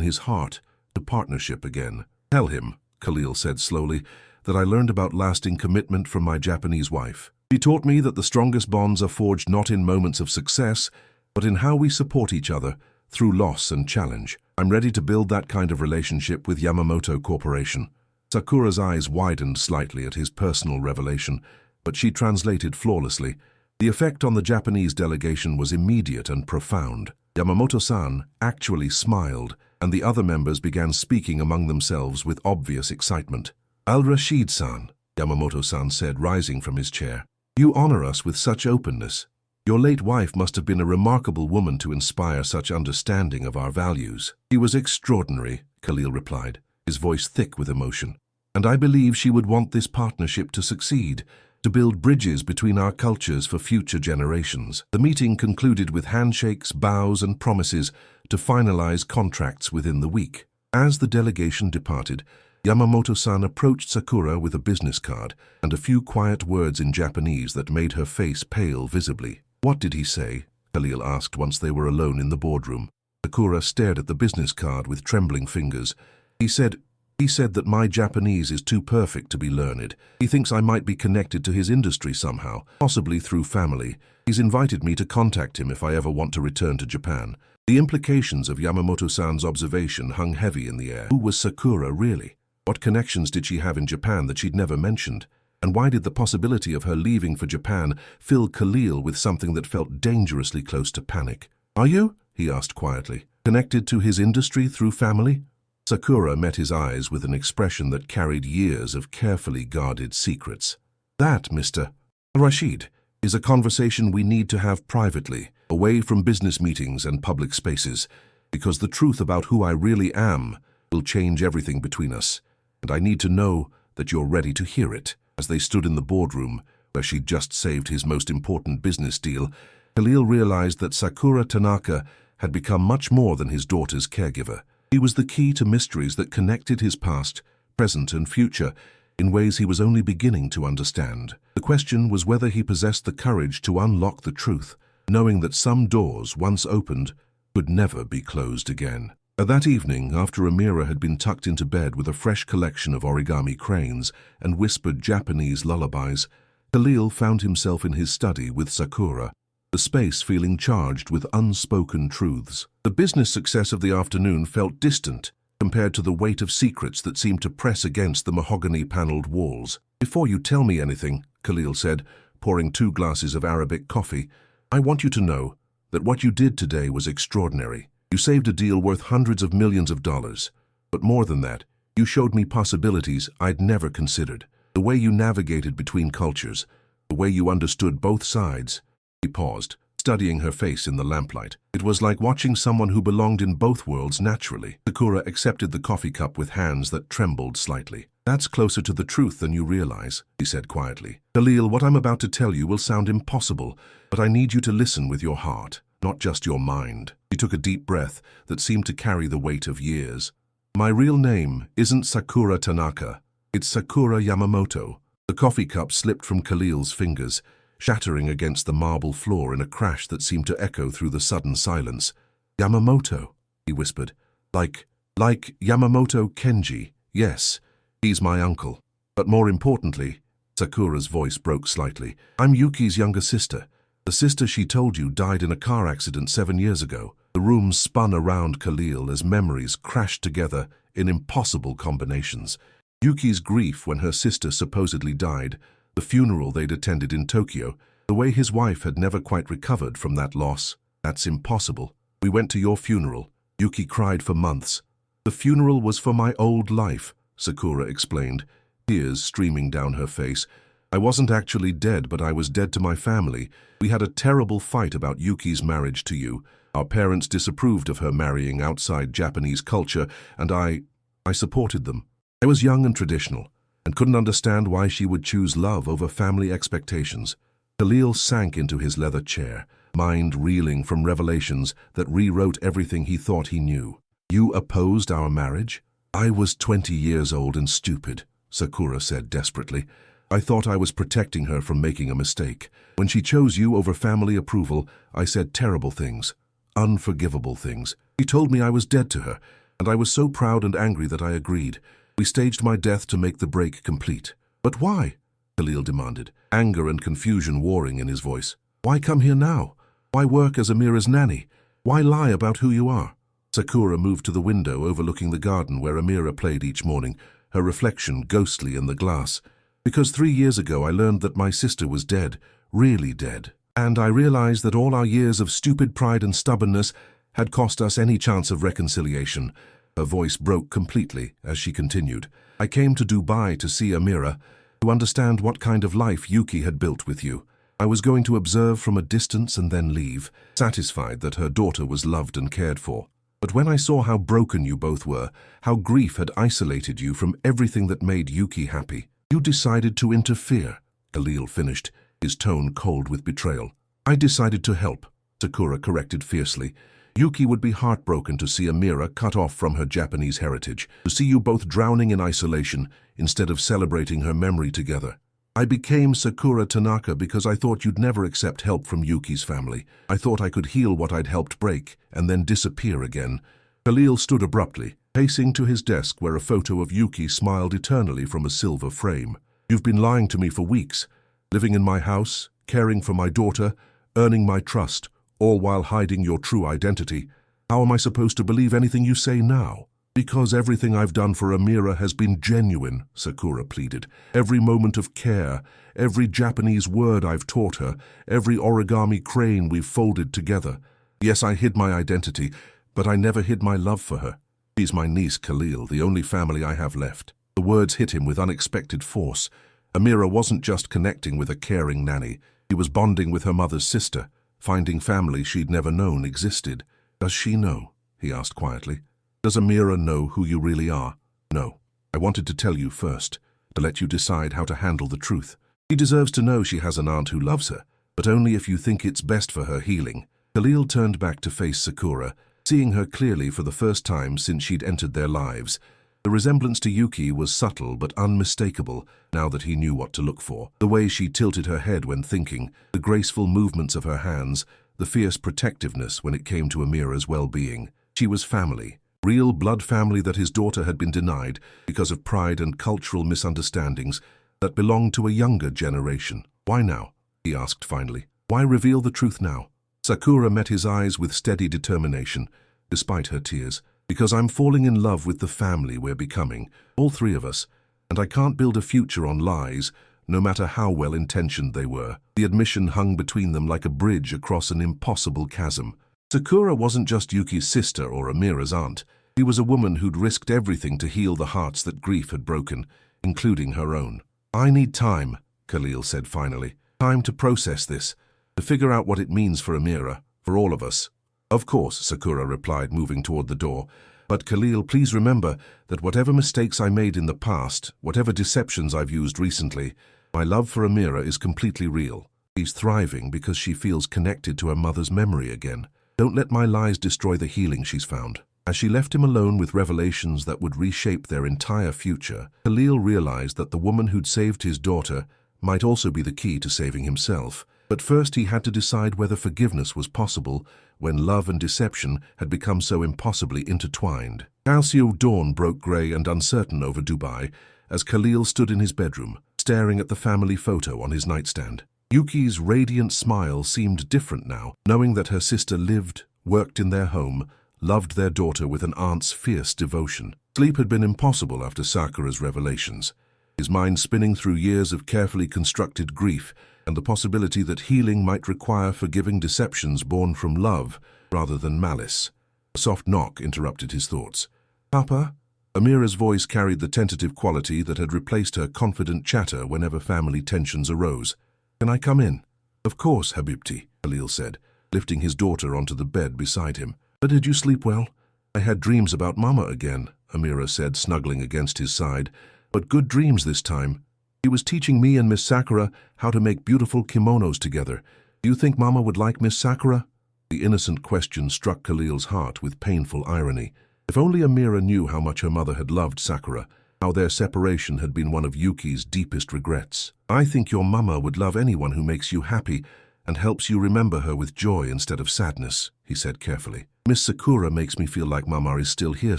his heart to partnership again. "Tell him," Khalil said slowly, "that I learned about lasting commitment from my Japanese wife. She taught me that the strongest bonds are forged not in moments of success, but in how we support each other through loss and challenge. I'm ready to build that kind of relationship with Yamamoto Corporation." Sakura's eyes widened slightly at his personal revelation, but she translated flawlessly. The effect on the Japanese delegation was immediate and profound. Yamamoto-san actually smiled, and the other members began speaking among themselves with obvious excitement. "Al-Rashid-san," Yamamoto-san said, rising from his chair, "you honor us with such openness. Your late wife must have been a remarkable woman to inspire such understanding of our values." "She was extraordinary," Khalil replied, his voice thick with emotion. "And I believe she would want this partnership to succeed, to build bridges between our cultures for future generations." The meeting concluded with handshakes, bows, and promises to finalize contracts within the week. As the delegation departed, Yamamoto-san approached Sakura with a business card and a few quiet words in Japanese that made her face pale visibly. "What did he say?" Khalil asked once they were alone in the boardroom. Sakura stared at the business card with trembling fingers. He said that my Japanese is too perfect to be learned. He thinks I might be connected to his industry somehow, possibly through family. He's invited me to contact him if I ever want to return to Japan." The implications of Yamamoto-san's observation hung heavy in the air. Who was Sakura really? What connections did she have in Japan that she'd never mentioned? And why did the possibility of her leaving for Japan fill Khalil with something that felt dangerously close to panic? "Are you?" he asked quietly. "Connected to his industry through family?" Sakura met his eyes with an expression that carried years of carefully guarded secrets. "That, Mr. Al-Rashid, is a conversation we need to have privately, away from business meetings and public spaces, because the truth about who I really am will change everything between us, and I need to know that you're ready to hear it." As they stood in the boardroom, where she'd just saved his most important business deal, Khalil realized that Sakura Tanaka had become much more than his daughter's caregiver. He was the key to mysteries that connected his past, present, and future in ways he was only beginning to understand. The question was whether he possessed the courage to unlock the truth, knowing that some doors, once opened, could never be closed again. That evening, after Amira had been tucked into bed with a fresh collection of origami cranes and whispered Japanese lullabies, Khalil found himself in his study with Sakura, the space feeling charged with unspoken truths. The business success of the afternoon felt distant compared to the weight of secrets that seemed to press against the mahogany-paneled walls. "Before you tell me anything," Khalil said, pouring 2 glasses of Arabic coffee, "I want you to know that what you did today was extraordinary. You saved a deal worth hundreds of millions of dollars. But more than that, you showed me possibilities I'd never considered. The way you navigated between cultures, The way you understood both sides. He paused, studying her face in the lamplight. It was like watching someone who belonged in both worlds naturally. Sakura accepted the coffee cup with hands that trembled slightly. That's closer to the truth than you realize, he said quietly. Khalil, what I'm about to tell you will sound impossible, but I need you to listen with your heart, not just your mind. She took a deep breath that seemed to carry the weight of years. My real name isn't Sakura Tanaka. It's Sakura Yamamoto. The coffee cup slipped from Khalil's fingers, shattering against the marble floor in a crash that seemed to echo through the sudden silence. Yamamoto, he whispered. Like Yamamoto Kenji, yes. He's my uncle. But more importantly, Sakura's voice broke slightly. I'm Yuki's younger sister. The sister she told you died in a car accident 7 years ago. The room spun around Khalil as memories crashed together in impossible combinations. Yuki's grief when her sister supposedly died, the funeral they'd attended in Tokyo, the way his wife had never quite recovered from that loss. That's impossible. We went to your funeral. Yuki cried for months. The funeral was for my old life, Sakura explained, tears streaming down her face. I wasn't actually dead, but I was dead to my family. We had a terrible fight about Yuki's marriage to you. Our parents disapproved of her marrying outside Japanese culture, and I supported them. I was young and traditional, and couldn't understand why she would choose love over family expectations. Khalil sank into his leather chair, mind reeling from revelations that rewrote everything he thought he knew. You opposed our marriage? I was 20 years old and stupid, Sakura said desperately. I thought I was protecting her from making a mistake. When she chose you over family approval, I said terrible things, unforgivable things. She told me I was dead to her, and I was so proud and angry that I agreed. We staged my death to make the break complete. But why? Khalil demanded, anger and confusion warring in his voice. Why come here now? Why work as Amira's nanny? Why lie about who you are? Sakura moved to the window overlooking the garden where Amira played each morning, her reflection ghostly in the glass. Because 3 years ago I learned that my sister was dead, really dead. And I realized that all our years of stupid pride and stubbornness had cost us any chance of reconciliation. Her voice broke completely as she continued. I came to Dubai to see Amira, to understand what kind of life Yuki had built with you. I was going to observe from a distance and then leave, satisfied that her daughter was loved and cared for. But when I saw how broken you both were, how grief had isolated you from everything that made Yuki happy, you decided to interfere, Khalil finished, his tone cold with betrayal. I decided to help, Sakura corrected fiercely. Yuki would be heartbroken to see Amira cut off from her Japanese heritage, to see you both drowning in isolation instead of celebrating her memory together. I became Sakura Tanaka because I thought you'd never accept help from Yuki's family. I thought I could heal what I'd helped break and then disappear again. Khalil stood abruptly, pacing to his desk where a photo of Yuki smiled eternally from a silver frame. You've been lying to me for weeks, living in my house, caring for my daughter, earning my trust, all while hiding your true identity. How am I supposed to believe anything you say now? Because everything I've done for Amira has been genuine, Sakura pleaded. Every moment of care, every Japanese word I've taught her, every origami crane we've folded together. Yes, I hid my identity, but I never hid my love for her. She's my niece, Khalil, the only family I have left. The words hit him with unexpected force. Amira wasn't just connecting with a caring nanny. She was bonding with her mother's sister, finding family she'd never known existed. Does she know? He asked quietly. Does Amira know who you really are? No. I wanted to tell you first, to let you decide how to handle the truth. She deserves to know she has an aunt who loves her, but only if you think it's best for her healing. Khalil turned back to face Sakura, seeing her clearly for the first time since she'd entered their lives. The resemblance to Yuki was subtle but unmistakable now that he knew what to look for. The way she tilted her head when thinking, the graceful movements of her hands, the fierce protectiveness when it came to Amira's well-being. She was family. Real blood family that his daughter had been denied because of pride and cultural misunderstandings that belonged to a younger generation. Why now? He asked finally. Why reveal the truth now? Sakura met his eyes with steady determination, despite her tears. Because I'm falling in love with the family we're becoming, all three of us, and I can't build a future on lies, no matter how well-intentioned they were. The admission hung between them like a bridge across an impossible chasm. Sakura wasn't just Yuki's sister or Amira's aunt. She was a woman who'd risked everything to heal the hearts that grief had broken, including her own. I need time, Khalil said finally. Time to process this, to figure out what it means for Amira, for all of us. Of course, Sakura replied, moving toward the door. But Khalil, please remember that whatever mistakes I made in the past, whatever deceptions I've used recently, my love for Amira is completely real. She's thriving because she feels connected to her mother's memory again. Don't let my lies destroy the healing she's found. As she left him alone with revelations that would reshape their entire future, Khalil realized that the woman who'd saved his daughter might also be the key to saving himself. But first he had to decide whether forgiveness was possible when love and deception had become so impossibly intertwined. Calcio dawn broke grey and uncertain over Dubai as Khalil stood in his bedroom, staring at the family photo on his nightstand. Yuki's radiant smile seemed different now, knowing that her sister lived, worked in their home, loved their daughter with an aunt's fierce devotion. Sleep had been impossible after Sakura's revelations, his mind spinning through years of carefully constructed grief and the possibility that healing might require forgiving deceptions born from love rather than malice. A soft knock interrupted his thoughts. "Papa?" Amira's voice carried the tentative quality that had replaced her confident chatter whenever family tensions arose. "Can I come in?" "Of course, Habibti," Khalil said, lifting his daughter onto the bed beside him. "But did you sleep well?" "I had dreams about Mama again," Amira said, snuggling against his side. "But good dreams this time. She was teaching me and Miss Sakura how to make beautiful kimonos together. Do you think Mama would like Miss Sakura?" The innocent question struck Khalil's heart with painful irony. If only Amira knew how much her mother had loved Sakura, how their separation had been one of Yuki's deepest regrets. "I think your Mama would love anyone who makes you happy and helps you remember her with joy instead of sadness," he said carefully. "Miss Sakura makes me feel like Mama is still here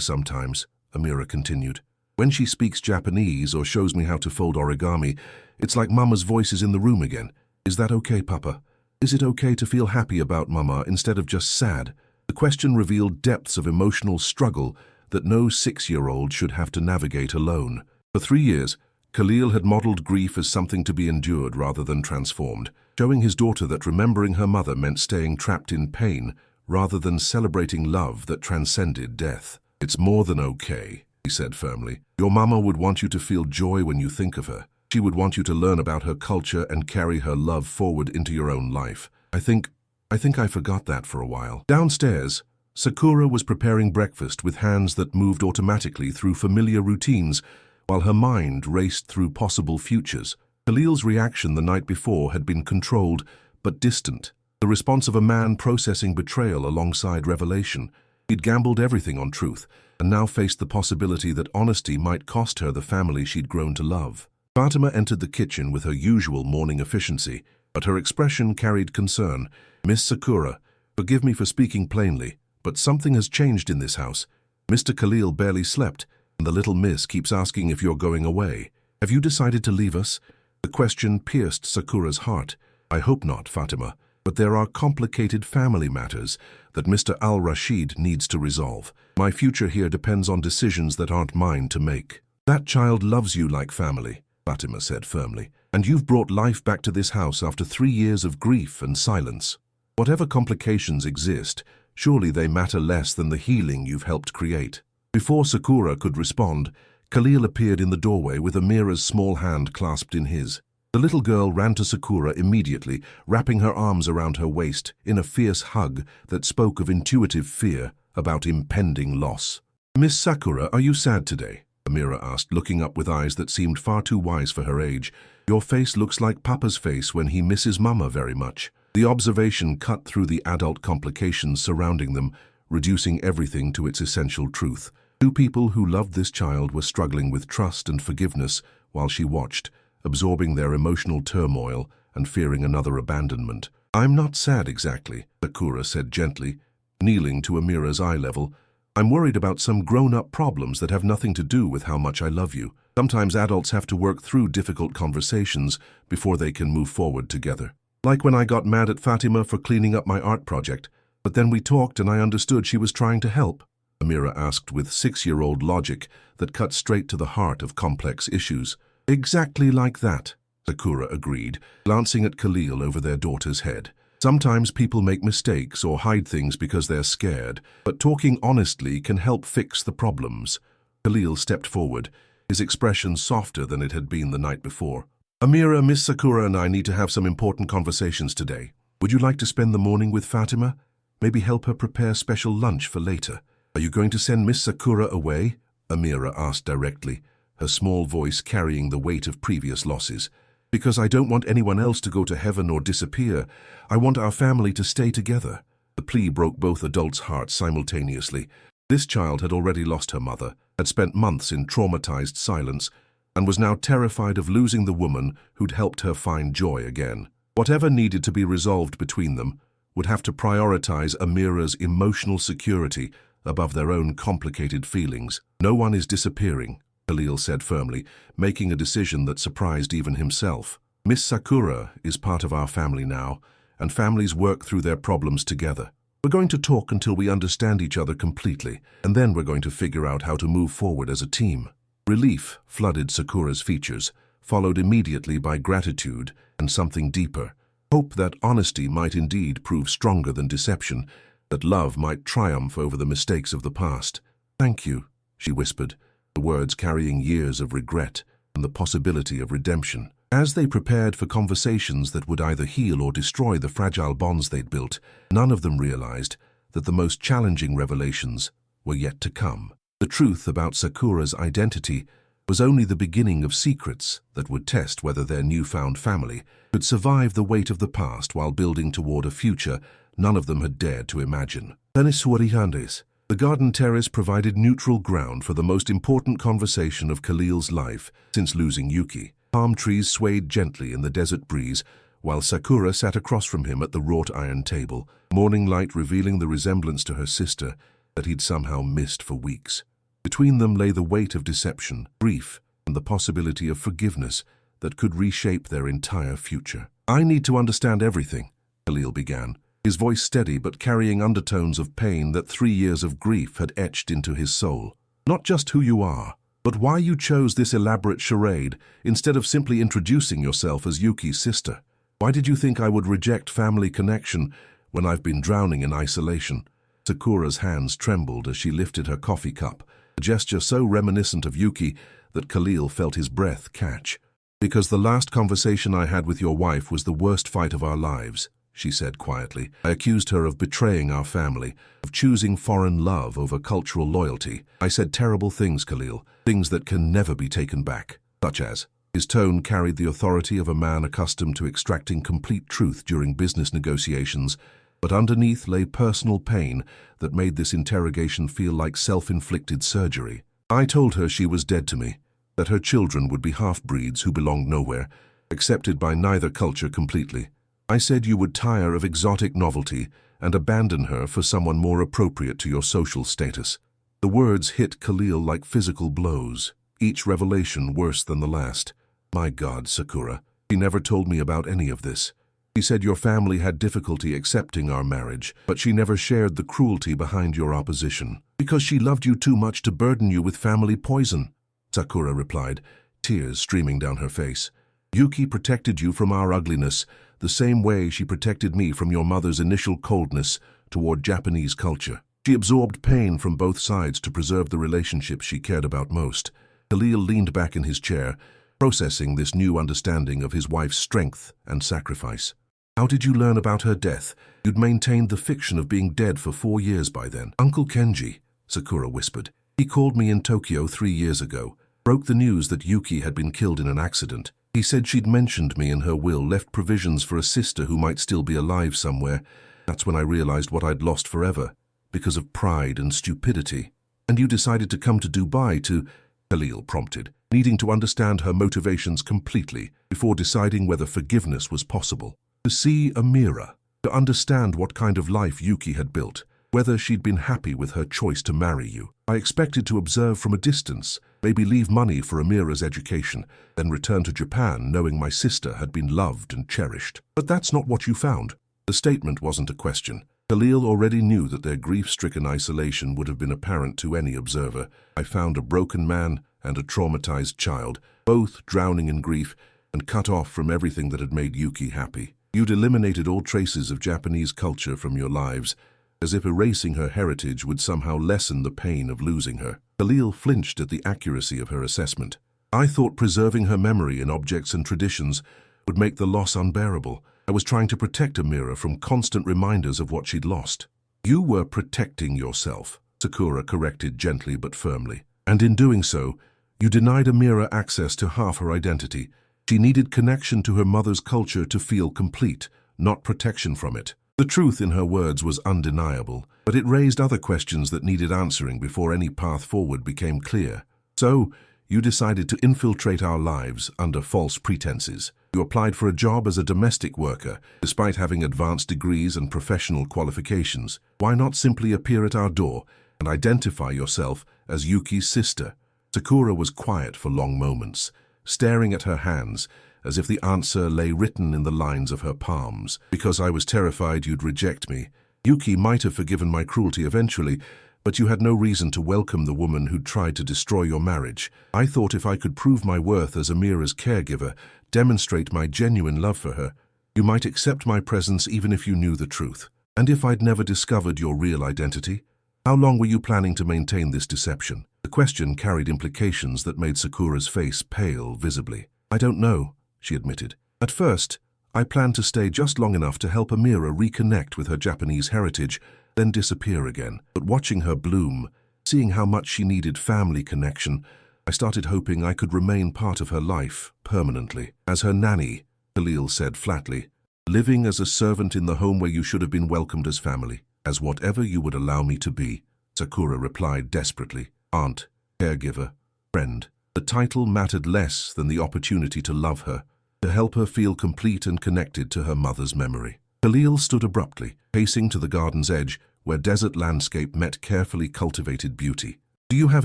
sometimes," Amira continued. "When she speaks Japanese or shows me how to fold origami, it's like Mama's voice is in the room again. Is that okay, Papa? Is it okay to feel happy about Mama instead of just sad?" The question revealed depths of emotional struggle that no 6-year-old should have to navigate alone. For 3 years, Khalil had modeled grief as something to be endured rather than transformed, showing his daughter that remembering her mother meant staying trapped in pain rather than celebrating love that transcended death. "It's more than okay," he said firmly. "Your Mama would want you to feel joy when you think of her. She would want you to learn about her culture and carry her love forward into your own life. I think I forgot that for a while." Downstairs, Sakura was preparing breakfast with hands that moved automatically through familiar routines while her mind raced through possible futures. Khalil's reaction the night before had been controlled but distant, the response of a man processing betrayal alongside revelation. He'd gambled everything on truth and now faced the possibility that honesty might cost her the family she'd grown to love. Fatima entered the kitchen with her usual morning efficiency, but her expression carried concern. "Miss Sakura, forgive me for speaking plainly, but something has changed in this house. Mr. Khalil barely slept, and the little miss keeps asking if you're going away. Have you decided to leave us?" The question pierced Sakura's heart. "I hope not, Fatima, but there are complicated family matters that Mr. Al-Rashid needs to resolve. My future here depends on decisions that aren't mine to make." "That child loves you like family," Fatima said firmly, "and you've brought life back to this house after 3 years of grief and silence. Whatever complications exist, surely they matter less than the healing you've helped create." Before Sakura could respond, Khalil appeared in the doorway with Amira's small hand clasped in his. The little girl ran to Sakura immediately, wrapping her arms around her waist in a fierce hug that spoke of intuitive fear about impending loss. "Miss Sakura, are you sad today?" Amira asked, looking up with eyes that seemed far too wise for her age. "Your face looks like Papa's face when he misses Mama very much." The observation cut through the adult complications surrounding them, reducing everything to its essential truth. Two people who loved this child were struggling with trust and forgiveness while she watched, absorbing their emotional turmoil and fearing another abandonment. "I'm not sad exactly," Sakura said gently, kneeling to Amira's eye level. "I'm worried about some grown-up problems that have nothing to do with how much I love you. Sometimes adults have to work through difficult conversations before they can move forward together. Like when I got mad at Fatima for cleaning up my art project, but then we talked and I understood she was trying to help," Amira asked with 6-year-old logic that cut straight to the heart of complex issues. "Exactly like that," Sakura agreed, glancing at Khalil over their daughter's head. "Sometimes people make mistakes or hide things because they're scared, but talking honestly can help fix the problems." Khalil stepped forward, his expression softer than it had been the night before. Amira, Miss Sakura and I need to have some important conversations today. Would you like to spend the morning with Fatima? Maybe help her prepare special lunch for later. Are you going to send Miss Sakura away? Amira asked directly, her small voice carrying the weight of previous losses. Because I don't want anyone else to go to heaven or disappear. I want our family to stay together. The plea broke both adults' hearts simultaneously. This child had already lost her mother, had spent months in traumatized silence, and was now terrified of losing the woman who'd helped her find joy again. Whatever needed to be resolved between them would have to prioritize Amira's emotional security above their own complicated feelings. No one is disappearing, Khalil said firmly, making a decision that surprised even himself. Miss Sakura is part of our family now, and families work through their problems together. We're going to talk until we understand each other completely, and then we're going to figure out how to move forward as a team. Relief flooded Sakura's features, followed immediately by gratitude and something deeper. Hope that honesty might indeed prove stronger than deception, that love might triumph over the mistakes of the past. "Thank you," she whispered, the words carrying years of regret and the possibility of redemption. As they prepared for conversations that would either heal or destroy the fragile bonds they'd built, none of them realized that the most challenging revelations were yet to come. The truth about Sakura's identity was only the beginning of secrets that would test whether their newfound family could survive the weight of the past while building toward a future none of them had dared to imagine. The garden terrace provided neutral ground for the most important conversation of Khalil's life since losing Yuki. Palm trees swayed gently in the desert breeze, while Sakura sat across from him at the wrought iron table, morning light revealing the resemblance to her sister that he'd somehow missed for weeks. Between them lay the weight of deception, grief, and the possibility of forgiveness that could reshape their entire future. "I need to understand everything," Khalil began, his voice steady but carrying undertones of pain that 3 years of grief had etched into his soul. "Not just who you are, but why you chose this elaborate charade instead of simply introducing yourself as Yuki's sister. Why did you think I would reject family connection when I've been drowning in isolation?" Sakura's hands trembled as she lifted her coffee cup, a gesture so reminiscent of Yuki that Khalil felt his breath catch. "Because the last conversation I had with your wife was the worst fight of our lives," she said quietly. "I accused her of betraying our family, of choosing foreign love over cultural loyalty. I said terrible things, Khalil, things that can never be taken back, such as..." His tone carried the authority of a man accustomed to extracting complete truth during business negotiations, but underneath lay personal pain that made this interrogation feel like self-inflicted surgery. "I told her she was dead to me, that her children would be half-breeds who belonged nowhere, accepted by neither culture completely. I said you would tire of exotic novelty and abandon her for someone more appropriate to your social status." The words hit Khalil like physical blows, each revelation worse than the last. "My God, Sakura, she never told me about any of this. She said your family had difficulty accepting our marriage, but she never shared the cruelty behind your opposition. Because she loved you too much to burden you with family poison," Sakura replied, tears streaming down her face. "Yuki protected you from our ugliness, the same way she protected me from your mother's initial coldness toward Japanese culture. She absorbed pain from both sides to preserve the relationships she cared about most." Khalil leaned back in his chair, processing this new understanding of his wife's strength and sacrifice. "How did you learn about her death? You'd maintained the fiction of being dead for 4 years by then." "Uncle Kenji," Sakura whispered. "He called me in Tokyo 3 years ago, broke the news that Yuki had been killed in an accident. He said she'd mentioned me in her will, left provisions for a sister who might still be alive somewhere. That's when I realized what I'd lost forever, because of pride and stupidity." "And you decided to come to Dubai to..." Khalil prompted, needing to understand her motivations completely before deciding whether forgiveness was possible. "To see Amira, to understand what kind of life Yuki had built, whether she'd been happy with her choice to marry you. I expected to observe from a distance, maybe leave money for Amira's education, then return to Japan knowing my sister had been loved and cherished. But that's not what you found." The statement wasn't a question. Khalil already knew that their grief-stricken isolation would have been apparent to any observer. "I found a broken man and a traumatized child, both drowning in grief and cut off from everything that had made Yuki happy. You'd eliminated all traces of Japanese culture from your lives, as if erasing her heritage would somehow lessen the pain of losing her." Khalil flinched at the accuracy of her assessment. I thought preserving her memory in objects and traditions would make the loss unbearable. I was trying to protect Amira from constant reminders of what she'd lost. You were protecting yourself, Sakura corrected gently but firmly. And in doing so, you denied Amira access to half her identity. She needed connection to her mother's culture to feel complete, not protection from it. The truth in her words was undeniable, but it raised other questions that needed answering before any path forward became clear. So, you decided to infiltrate our lives under false pretenses. You applied for a job as a domestic worker, despite having advanced degrees and professional qualifications. Why not simply appear at our door and identify yourself as Yuki's sister? Sakura was quiet for long moments, staring at her hands as if the answer lay written in the lines of her palms. Because I was terrified you'd reject me. Yuki might have forgiven my cruelty eventually, but you had no reason to welcome the woman who'd tried to destroy your marriage. I thought if I could prove my worth as Amira's caregiver, demonstrate my genuine love for her, you might accept my presence even if you knew the truth. And if I'd never discovered your real identity? How long were you planning to maintain this deception? The question carried implications that made Sakura's face pale visibly. I don't know, she admitted. At first, I planned to stay just long enough to help Amira reconnect with her Japanese heritage, then disappear again. But watching her bloom, seeing how much she needed family connection, I started hoping I could remain part of her life permanently. As her nanny, Khalil said flatly, living as a servant in the home where you should have been welcomed as family. As whatever you would allow me to be, Sakura replied desperately. Aunt, caregiver, friend. The title mattered less than the opportunity to love her, to help her feel complete and connected to her mother's memory. Khalil stood abruptly, pacing to the garden's edge, where desert landscape met carefully cultivated beauty. Do you have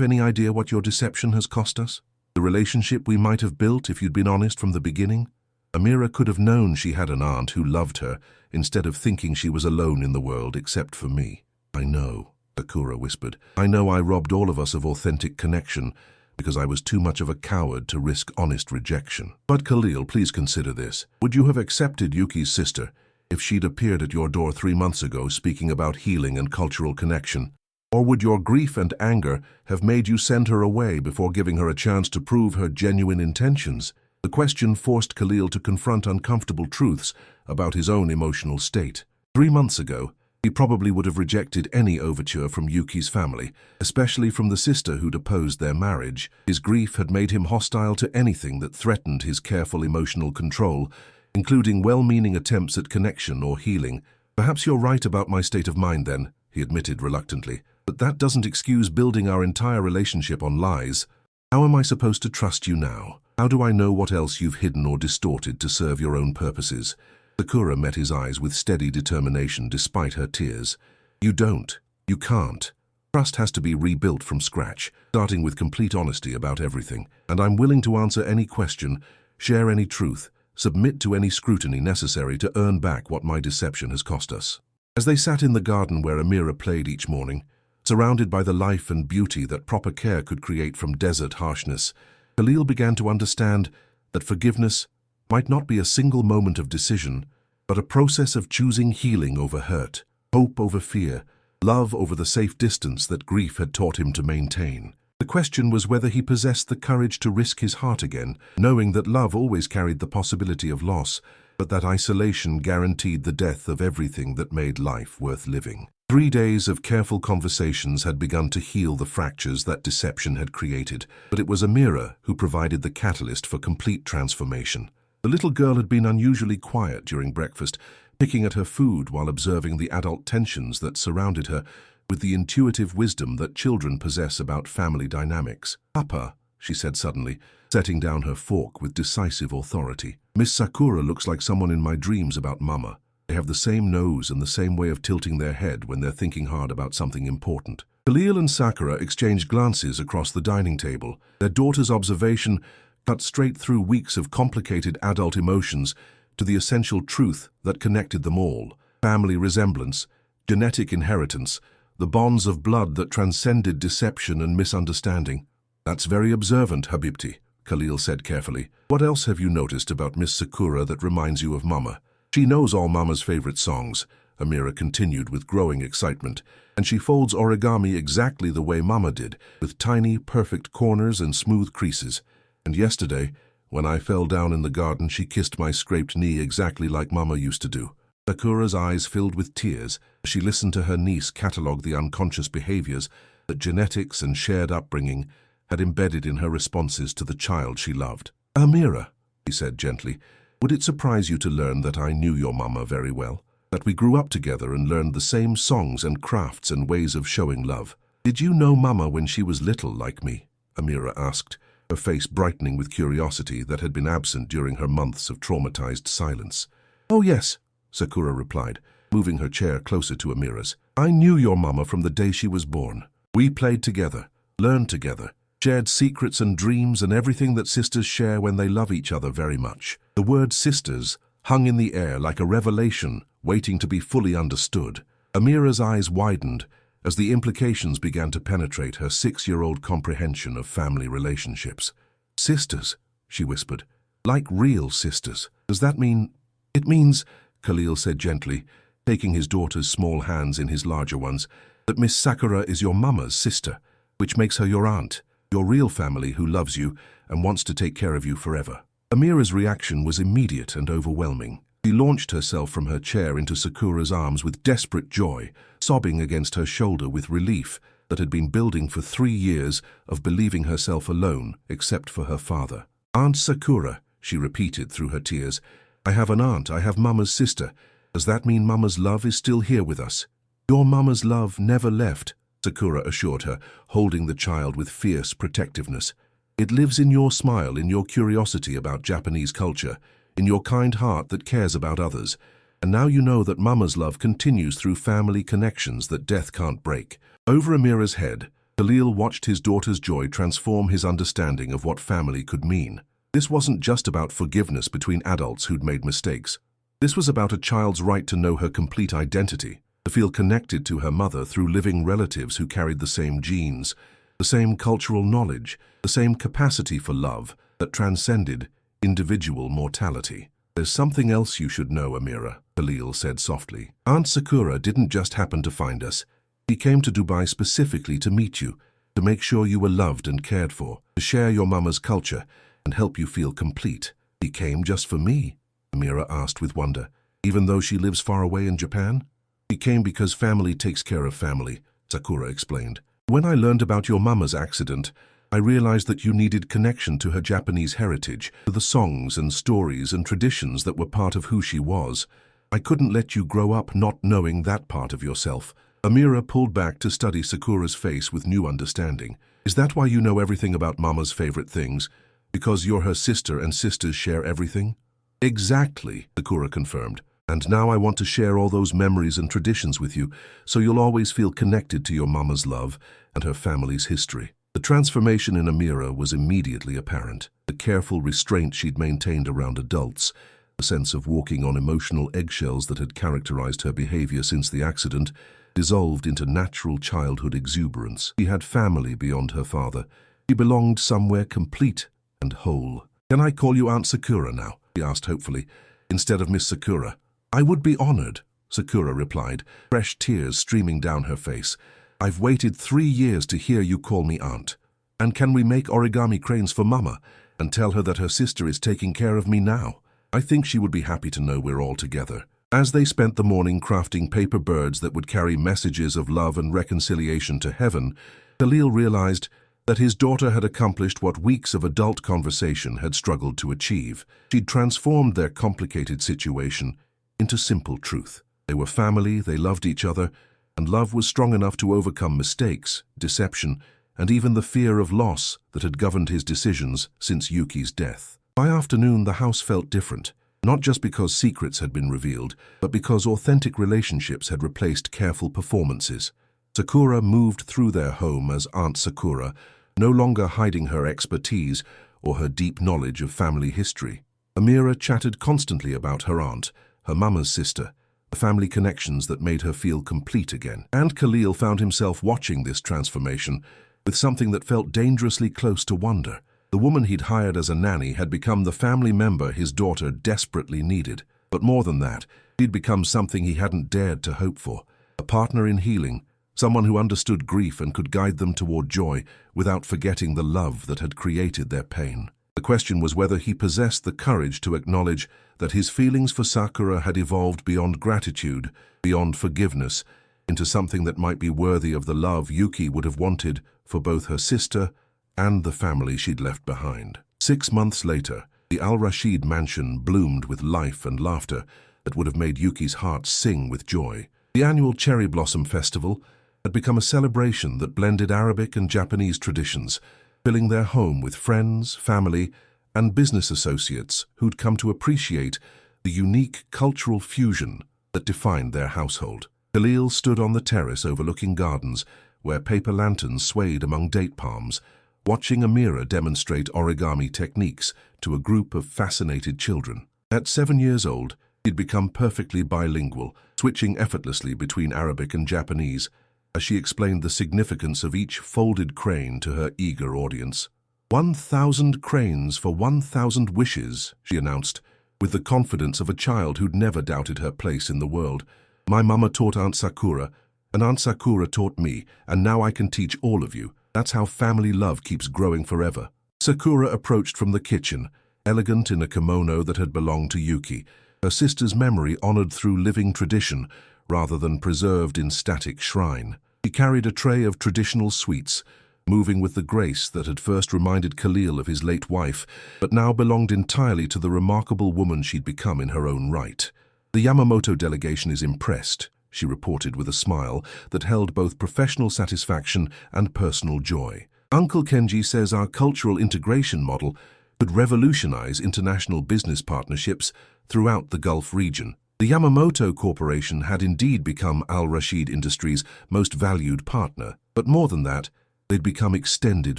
any idea what your deception has cost us? The relationship we might have built if you'd been honest from the beginning? Amira could have known she had an aunt who loved her, instead of thinking she was alone in the world except for me. I know, Sakura whispered. I know I robbed all of us of authentic connection, because I was too much of a coward to risk honest rejection. But Khalil, please consider this. Would you have accepted Yuki's sister if she'd appeared at your door 3 months ago speaking about healing and cultural connection? Or would your grief and anger have made you send her away before giving her a chance to prove her genuine intentions? The question forced Khalil to confront uncomfortable truths about his own emotional state. 3 months ago, he probably would have rejected any overture from Yuki's family, especially from the sister who'd opposed their marriage. His grief had made him hostile to anything that threatened his careful emotional control, including well-meaning attempts at connection or healing. Perhaps you're right about my state of mind then, he admitted reluctantly. But that doesn't excuse building our entire relationship on lies. How am I supposed to trust you now? How do I know what else you've hidden or distorted to serve your own purposes? Sakura met his eyes with steady determination despite her tears. You don't. You can't. Trust has to be rebuilt from scratch, starting with complete honesty about everything. And I'm willing to answer any question, share any truth, submit to any scrutiny necessary to earn back what my deception has cost us. As they sat in the garden where Amira played each morning, surrounded by the life and beauty that proper care could create from desert harshness, Khalil began to understand that forgiveness might not be a single moment of decision, but a process of choosing healing over hurt, hope over fear, love over the safe distance that grief had taught him to maintain. The question was whether he possessed the courage to risk his heart again, knowing that love always carried the possibility of loss, but that isolation guaranteed the death of everything that made life worth living. 3 days of careful conversations had begun to heal the fractures that deception had created, but it was Amira who provided the catalyst for complete transformation. The little girl had been unusually quiet during breakfast, picking at her food while observing the adult tensions that surrounded her with the intuitive wisdom that children possess about family dynamics. "Papa," she said suddenly, setting down her fork with decisive authority. "Miss Sakura looks like someone in my dreams about Mama. They have the same nose and the same way of tilting their head when they're thinking hard about something important." Khalil and Sakura exchanged glances across the dining table. Their daughter's observation cut straight through weeks of complicated adult emotions to the essential truth that connected them all: family resemblance, genetic inheritance, the bonds of blood that transcended deception and misunderstanding. "That's very observant, Habibti," Khalil said carefully. "What else have you noticed about Miss Sakura that reminds you of Mama?" "She knows all Mama's favorite songs," Amira continued with growing excitement, "and she folds origami exactly the way Mama did, with tiny, perfect corners and smooth creases. And yesterday, when I fell down in the garden, she kissed my scraped knee exactly like Mama used to do. Sakura's eyes filled with tears as she listened to her niece catalogue the unconscious behaviors that genetics and shared upbringing had embedded in her responses to the child she loved. "Amira," he said gently, "would it surprise you to learn that I knew your Mama very well? That we grew up together and learned the same songs and crafts and ways of showing love. Did you know Mama when she was little like me?" Amira asked, her face brightening with curiosity that had been absent during her months of traumatized silence. "Oh yes," Sakura replied, moving her chair closer to Amira's. "I knew your Mama from the day she was born. We played together, learned together, shared secrets and dreams and everything that sisters share when they love each other very much." The word sisters hung in the air like a revelation waiting to be fully understood. Amira's eyes widened as the implications began to penetrate her 6-year-old comprehension of family relationships. "Sisters," she whispered, "like real sisters. Does that mean—" "It means," Khalil said gently, taking his daughter's small hands in his larger ones, "that Miss Sakura is your Mama's sister, which makes her your aunt, your real family who loves you and wants to take care of you forever." Amira's reaction was immediate and overwhelming. She launched herself from her chair into Sakura's arms with desperate joy, sobbing against her shoulder with relief that had been building for 3 years of believing herself alone except for her father. "Aunt Sakura," she repeated through her tears. "I have an aunt, I have Mama's sister. Does that mean Mama's love is still here with us?" "Your Mama's love never left," Sakura assured her, holding the child with fierce protectiveness. "It lives in your smile, in your curiosity about Japanese culture, in your kind heart that cares about others. And now you know that Mama's love continues through family connections that death can't break." Over Amira's head, Khalil watched his daughter's joy transform his understanding of what family could mean. This wasn't just about forgiveness between adults who'd made mistakes. This was about a child's right to know her complete identity, to feel connected to her mother through living relatives who carried the same genes, the same cultural knowledge, the same capacity for love that transcended individual mortality. "There's something else you should know, Amira," Khalil said softly. "Aunt Sakura didn't just happen to find us. She came to Dubai specifically to meet you, to make sure you were loved and cared for, to share your Mama's culture and help you feel complete." "She came just for me?" Amira asked with wonder. "Even though she lives far away in Japan?" "She came because family takes care of family," Sakura explained. "When I learned about your Mama's accident, I realized that you needed connection to her Japanese heritage, to the songs and stories and traditions that were part of who she was. I couldn't let you grow up not knowing that part of yourself." Amira pulled back to study Sakura's face with new understanding. "Is that why you know everything about Mama's favorite things? Because you're her sister and sisters share everything?" "Exactly," Sakura confirmed. "And now I want to share all those memories and traditions with you, so you'll always feel connected to your Mama's love and her family's history." The transformation in Amira was immediately apparent. The careful restraint she'd maintained around adults, the sense of walking on emotional eggshells that had characterized her behavior since the accident, dissolved into natural childhood exuberance. She had family beyond her father. She belonged somewhere complete and whole. "Can I call you Aunt Sakura now?" she asked hopefully, "instead of Miss Sakura?" "I would be honored," Sakura replied, fresh tears streaming down her face. "I've waited 3 years to hear you call me aunt. And can we make origami cranes for Mama and tell her that her sister is taking care of me now? I think she would be happy to know we're all together." As they spent the morning crafting paper birds that would carry messages of love and reconciliation to heaven, Khalil realized that his daughter had accomplished what weeks of adult conversation had struggled to achieve. She'd transformed their complicated situation into simple truth. They were family, they loved each other, and love was strong enough to overcome mistakes, deception, and even the fear of loss that had governed his decisions since Yuki's death. By afternoon, the house felt different, not just because secrets had been revealed, but because authentic relationships had replaced careful performances. Sakura moved through their home as Aunt Sakura, no longer hiding her expertise or her deep knowledge of family history. Amira chatted constantly about her aunt, her Mama's sister, the family connections that made her feel complete again. And Khalil found himself watching this transformation with something that felt dangerously close to wonder. The woman he'd hired as a nanny had become the family member his daughter desperately needed. But more than that, she'd become something he hadn't dared to hope for. A partner in healing, someone who understood grief and could guide them toward joy without forgetting the love that had created their pain. The question was whether he possessed the courage to acknowledge that his feelings for Sakura had evolved beyond gratitude, beyond forgiveness, into something that might be worthy of the love Yuki would have wanted for both her sister and the family she'd left behind. 6 months later, the Al-Rashid mansion bloomed with life and laughter that would have made Yuki's heart sing with joy. The annual Cherry Blossom Festival had become a celebration that blended Arabic and Japanese traditions, filling their home with friends, family, and business associates who'd come to appreciate the unique cultural fusion that defined their household. Khalil stood on the terrace overlooking gardens where paper lanterns swayed among date palms, watching Amira demonstrate origami techniques to a group of fascinated children. At 7 years old, he'd become perfectly bilingual, switching effortlessly between Arabic and Japanese, as she explained the significance of each folded crane to her eager audience. 1,000 cranes for 1,000 wishes, she announced, with the confidence of a child who'd never doubted her place in the world. My mama taught Aunt Sakura, and Aunt Sakura taught me, and now I can teach all of you. That's how family love keeps growing forever. Sakura approached from the kitchen, elegant in a kimono that had belonged to Yuki, her sister's memory honored through living tradition rather than preserved in static shrine. She carried a tray of traditional sweets, moving with the grace that had first reminded Khalil of his late wife, but now belonged entirely to the remarkable woman she'd become in her own right. The Yamamoto delegation is impressed, she reported with a smile that held both professional satisfaction and personal joy. Uncle Kenji says our cultural integration model could revolutionize international business partnerships throughout the Gulf region. The Yamamoto Corporation had indeed become Al-Rashid Industries' most valued partner, but more than that, they'd become extended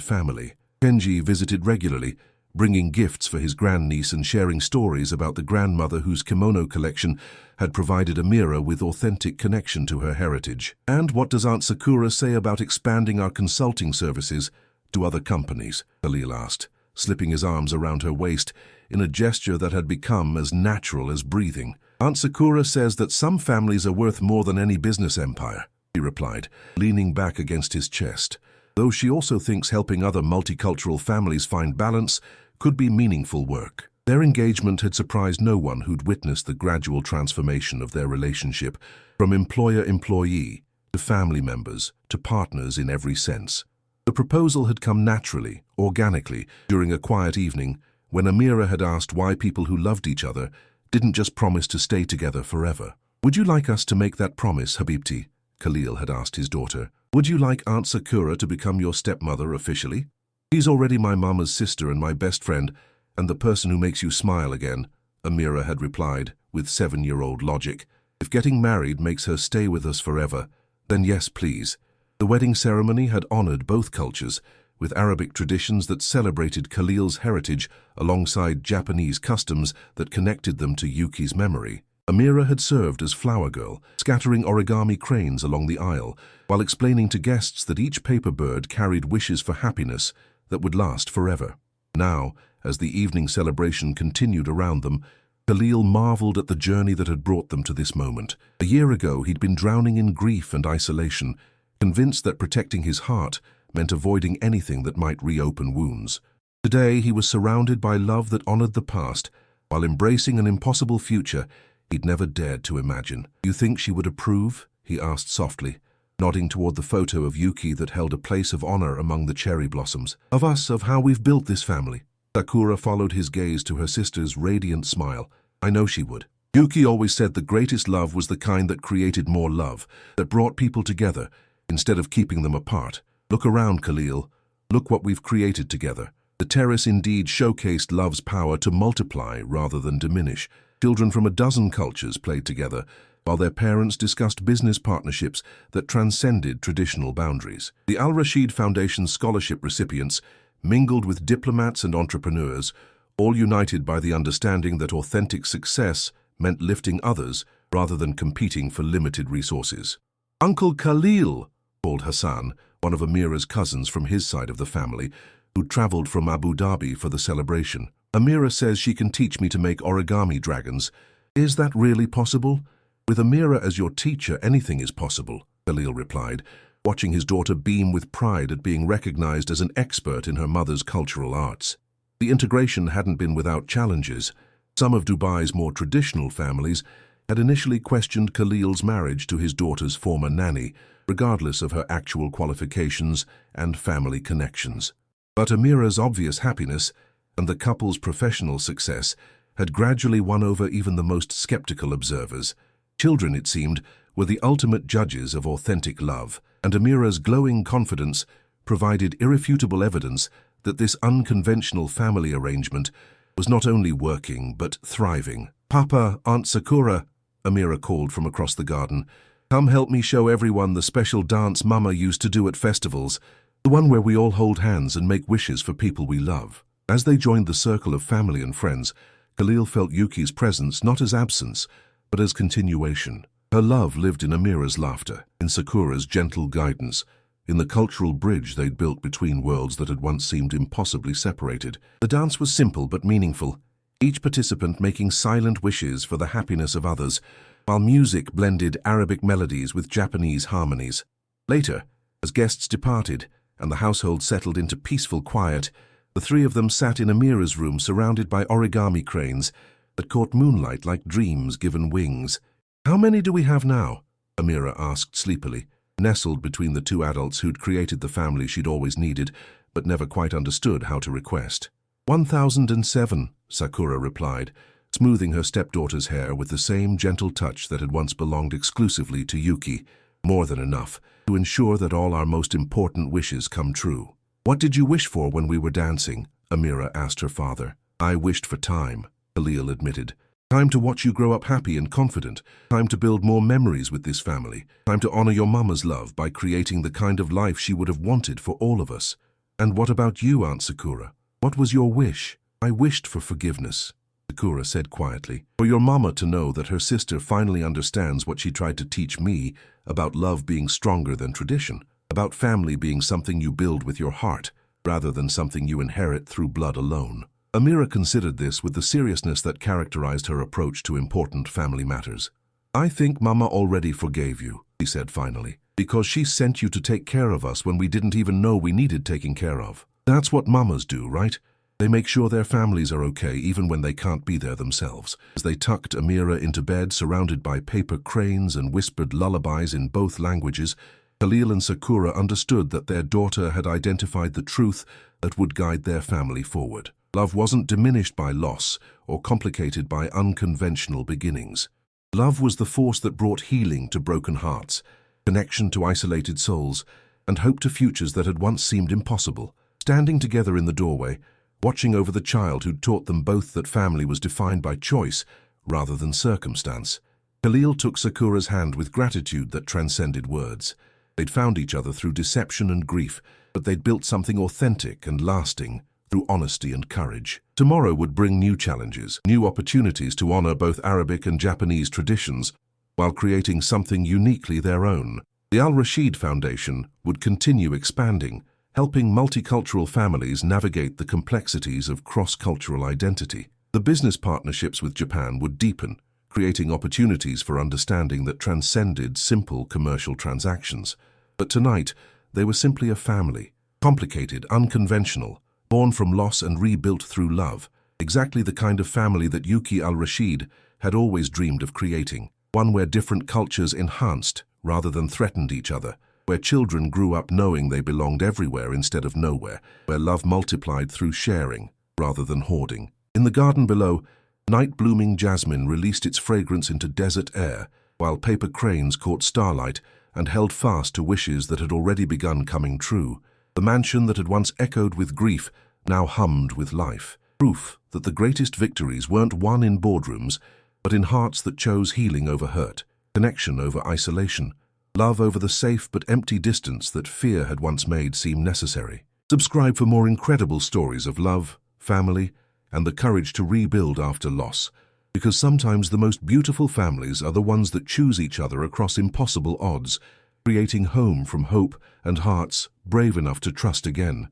family. Kenji visited regularly, bringing gifts for his grandniece and sharing stories about the grandmother whose kimono collection had provided Amira with authentic connection to her heritage. And what does Aunt Sakura say about expanding our consulting services to other companies? Khalil asked, slipping his arms around her waist in a gesture that had become as natural as breathing. Aunt Sakura says that some families are worth more than any business empire, he replied, leaning back against his chest, though she also thinks helping other multicultural families find balance could be meaningful work. Their engagement had surprised no one who'd witnessed the gradual transformation of their relationship, from employer-employee to family members to partners in every sense. The proposal had come naturally, organically, during a quiet evening when Amira had asked why people who loved each other didn't just promise to stay together forever. Would you like us to make that promise, Habibti? Khalil had asked his daughter. Would you like Aunt Sakura to become your stepmother officially? She's already my mama's sister and my best friend, and the person who makes you smile again, Amira had replied, with 7-year-old logic. If getting married makes her stay with us forever, then yes, please. The wedding ceremony had honored both cultures, with Arabic traditions that celebrated Khalil's heritage alongside Japanese customs that connected them to Yuki's memory. Amira had served as flower girl, scattering origami cranes along the aisle, while explaining to guests that each paper bird carried wishes for happiness that would last forever. Now, as the evening celebration continued around them, Khalil marveled at the journey that had brought them to this moment. A year ago, he'd been drowning in grief and isolation, convinced that protecting his heart meant avoiding anything that might reopen wounds. Today, he was surrounded by love that honored the past, while embracing an impossible future he'd never dared to imagine. You think she would approve? He asked softly, nodding toward the photo of Yuki that held a place of honor among the cherry blossoms. Of us, of how we've built this family. Sakura followed his gaze to her sister's radiant smile. I know she would. Yuki always said the greatest love was the kind that created more love, that brought people together, instead of keeping them apart. Look around, Khalil. Look what we've created together. The terrace indeed showcased love's power to multiply rather than diminish. Children from a dozen cultures played together, while their parents discussed business partnerships that transcended traditional boundaries. The Al-Rashid Foundation's scholarship recipients mingled with diplomats and entrepreneurs, all united by the understanding that authentic success meant lifting others rather than competing for limited resources. Uncle Khalil, called Hassan, one of Amira's cousins from his side of the family, who'd traveled from Abu Dhabi for the celebration. Amira says she can teach me to make origami dragons. Is that really possible? With Amira as your teacher, anything is possible, Khalil replied, watching his daughter beam with pride at being recognized as an expert in her mother's cultural arts. The integration hadn't been without challenges. Some of Dubai's more traditional families had initially questioned Khalil's marriage to his daughter's former nanny, regardless of her actual qualifications and family connections. But Amira's obvious happiness and the couple's professional success had gradually won over even the most skeptical observers. Children, it seemed, were the ultimate judges of authentic love, and Amira's glowing confidence provided irrefutable evidence that this unconventional family arrangement was not only working but thriving. "Papa, Aunt Sakura," Amira called from across the garden, "come help me show everyone the special dance Mama used to do at festivals, the one where we all hold hands and make wishes for people we love." As they joined the circle of family and friends, Khalil felt Yuki's presence not as absence, but as continuation. Her love lived in Amira's laughter, in Sakura's gentle guidance, in the cultural bridge they'd built between worlds that had once seemed impossibly separated. The dance was simple but meaningful, each participant making silent wishes for the happiness of others, while music blended Arabic melodies with Japanese harmonies. Later, as guests departed and the household settled into peaceful quiet, the three of them sat in Amira's room surrounded by origami cranes that caught moonlight like dreams given wings. "How many do we have now?" Amira asked sleepily, nestled between the two adults who'd created the family she'd always needed, but never quite understood how to request. 1,007, Sakura replied, smoothing her stepdaughter's hair with the same gentle touch that had once belonged exclusively to Yuki. "More than enough to ensure that all our most important wishes come true." "What did you wish for when we were dancing?" Amira asked her father. "I wished for time," Khalil admitted. "Time to watch you grow up happy and confident. Time to build more memories with this family. Time to honor your mama's love by creating the kind of life she would have wanted for all of us." "And what about you, Aunt Sakura? What was your wish?" "I wished for forgiveness," Sakura said quietly. "For your mama to know that her sister finally understands what she tried to teach me about love being stronger than tradition, about family being something you build with your heart, rather than something you inherit through blood alone." Amira considered this with the seriousness that characterized her approach to important family matters. "I think Mama already forgave you," she said finally, "because she sent you to take care of us when we didn't even know we needed taking care of. That's what mamas do, right? They make sure their families are okay even when they can't be there themselves." As they tucked Amira into bed surrounded by paper cranes and whispered lullabies in both languages, Khalil and Sakura understood that their daughter had identified the truth that would guide their family forward. Love wasn't diminished by loss or complicated by unconventional beginnings. Love was the force that brought healing to broken hearts, connection to isolated souls, and hope to futures that had once seemed impossible. Standing together in the doorway, watching over the child who'd taught them both that family was defined by choice rather than circumstance, Khalil took Sakura's hand with gratitude that transcended words. They'd found each other through deception and grief, but they'd built something authentic and lasting through honesty and courage. Tomorrow would bring new challenges, new opportunities to honor both Arabic and Japanese traditions, while creating something uniquely their own. The Al-Rashid Foundation would continue expanding, helping multicultural families navigate the complexities of cross-cultural identity. The business partnerships with Japan would deepen, creating opportunities for understanding that transcended simple commercial transactions. But tonight, they were simply a family, complicated, unconventional, born from loss and rebuilt through love, exactly the kind of family that Yuki Al-Rashid had always dreamed of creating, one where different cultures enhanced rather than threatened each other, where children grew up knowing they belonged everywhere instead of nowhere, where love multiplied through sharing rather than hoarding. In the garden below, night-blooming jasmine released its fragrance into desert air, while paper cranes caught starlight and held fast to wishes that had already begun coming true. The mansion that had once echoed with grief now hummed with life, proof that the greatest victories weren't won in boardrooms, but in hearts that chose healing over hurt, connection over isolation, love over the safe but empty distance that fear had once made seem necessary. Subscribe for more incredible stories of love, family, and the courage to rebuild after loss, because sometimes the most beautiful families are the ones that choose each other across impossible odds, creating home from hope and hearts brave enough to trust again.